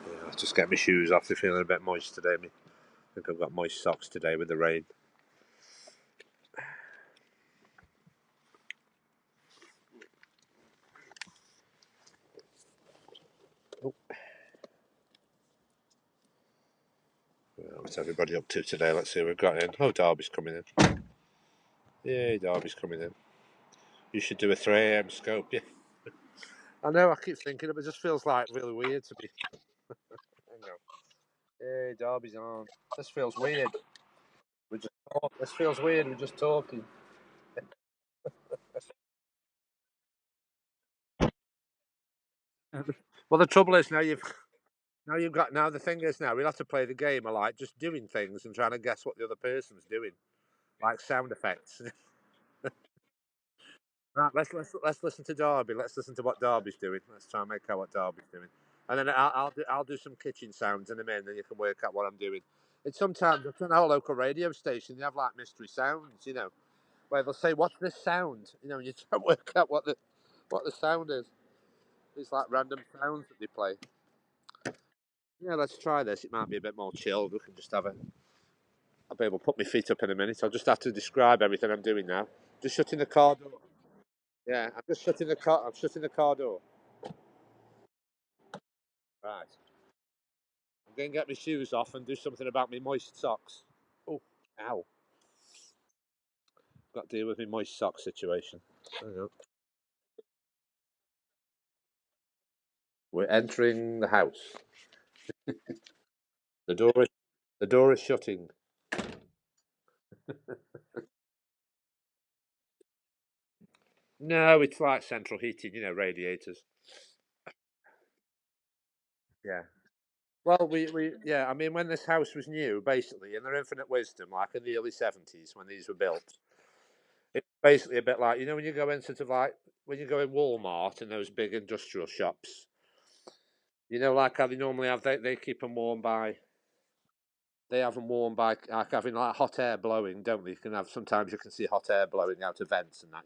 Yeah, I'll just get my shoes off. They're feeling a bit moist today. I think I've got moist socks today with the rain. Oh. Well, what's everybody up to today? Let's see what we've got in. Oh, Derby's coming in. Yay, Derby's coming in. You should do a 3 a.m. scope, yeah. I know, I keep thinking it, but it just feels like really weird to be. Hang on. Hey, Derby's on. This feels weird. This feels weird. We're just talking. Well, the trouble is now the thing is now we'll have to play the game of like just doing things and trying to guess what the other person's doing, like sound effects. Right, let's listen to Derby. Let's listen to what Derby's doing. Let's try and make out what Derby's doing, and then I'll do some kitchen sounds in a minute, and you can work out what I'm doing. It's sometimes on our local radio station they have like mystery sounds, where they'll say, "What's this sound?" And you try to work out what the sound is. It's like random sounds that they play. Yeah, let's try this. It might be a bit more chilled. We can just have a. I'll be able to put my feet up in a minute. I'll just have to describe everything I'm doing now. Just shutting the car door. Yeah, I'm just shutting the car. I'm shutting the car door. Right. I'm going to get my shoes off and do something about my moist socks. Oh, ow. Got to deal with my moist sock situation. Hang on. We're entering the house. The door is the door is shutting. No, it's like central heating, radiators. Yeah. Well, yeah. I mean, when this house was new, basically, in their infinite wisdom, like in the early '70s when these were built, it's basically a bit like when you go in sort of like when you go in Walmart and those big industrial shops. Like how they normally have, they keep them warm by. They have them warm by like having like hot air blowing, don't they? You can have sometimes you can see hot air blowing out of vents and that.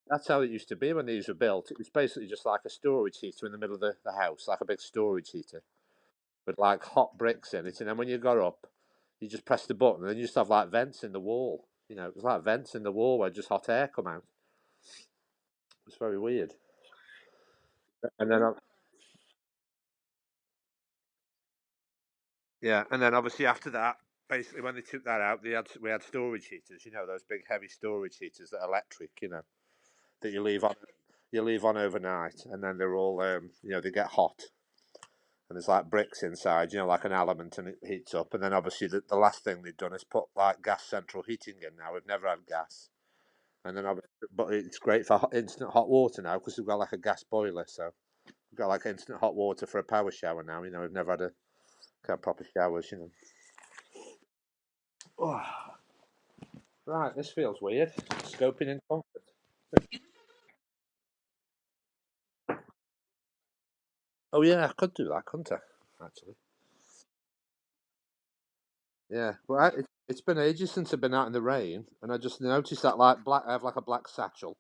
That's how it used to be when these were built. It was basically just like a storage heater in the middle of the house, like a big storage heater with like hot bricks in it. And then when you got up, you just press the button and then you just have like vents in the wall. It was like vents in the wall where just hot air come out. It was very weird. And then, yeah, and then obviously after that, basically when they took that out, we had storage heaters. Those big heavy storage heaters that are electric. That you leave on overnight, and then they're all they get hot, and there's like bricks inside, like an element, and it heats up. And then obviously the last thing they've done is put like gas central heating in. Now we've never had gas, and then but it's great for instant hot water now because we've got like a gas boiler, so we've got like instant hot water for a power shower now. We've never had a kind of proper showers. Oh, right, this feels weird. Scoping in comfort. Oh yeah, I could do that, couldn't I? Actually, yeah. Well, it's been ages since I've been out in the rain, and I just noticed that like black. I have like a black satchel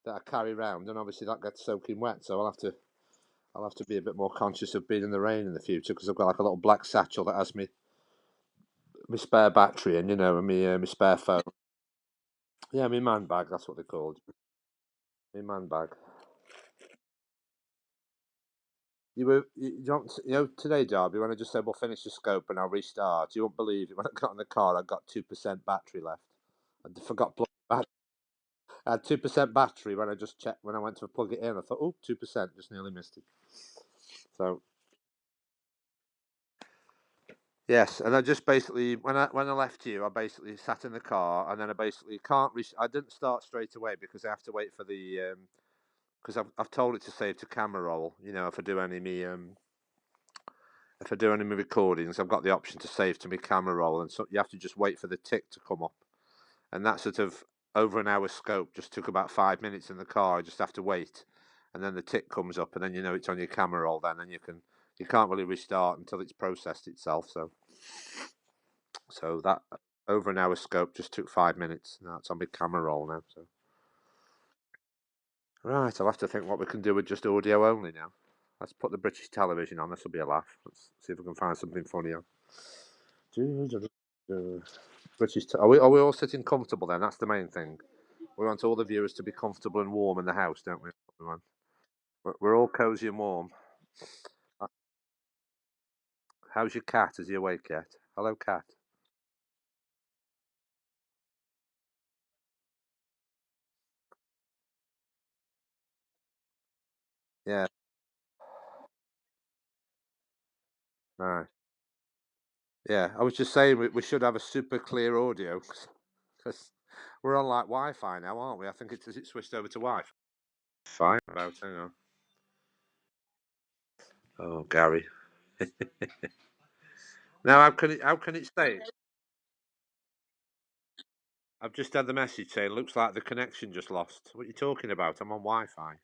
that I carry around, and obviously that gets soaking wet. So I'll have to be a bit more conscious of being in the rain in the future because I've got like a little black satchel that has me spare battery and and me spare phone. Yeah, my man bag. That's what they called. My man bag. Today, Darby, when I just said we'll finish the scope and I'll restart, you won't believe it. When I got in the car, I got 2% battery left. I forgot plug back. I had 2% battery when I just checked when I went to plug it in. I thought, oh, 2%, just nearly missed it. So yes, and I just basically when I left you, I basically sat in the car and then I basically can't. I didn't start straight away because I have to wait for the because I've told it to save to camera roll. If I do any of my recordings, I've got the option to save to my camera roll, and so you have to just wait for the tick to come up. And that sort of over an hour scope just took about 5 minutes in the car. I just have to wait, and then the tick comes up, and then it's on your camera roll. Then and you can't really restart until it's processed itself. So that over an hour scope just took 5 minutes. Now it's on my camera roll now. So right, I'll have to think what we can do with just audio only now. Let's put the British television on. This will be a laugh. Let's see if we can find something funny on. Are we all sitting comfortable then? That's the main thing. We want all the viewers to be comfortable and warm in the house, don't we? Everyone? We're all cosy and warm. Uh, How's your cat? Is he awake yet? Hello, cat. Yeah, right. Yeah, I was just saying we should have a super clear audio because we're on like Wi-Fi now, aren't we? I think it's switched over to Wi-Fi. Fine. Hang on. Oh, Gary. Now, how can it stay? I've just had the message saying looks like the connection just lost. What are you talking about? I'm on Wi-Fi.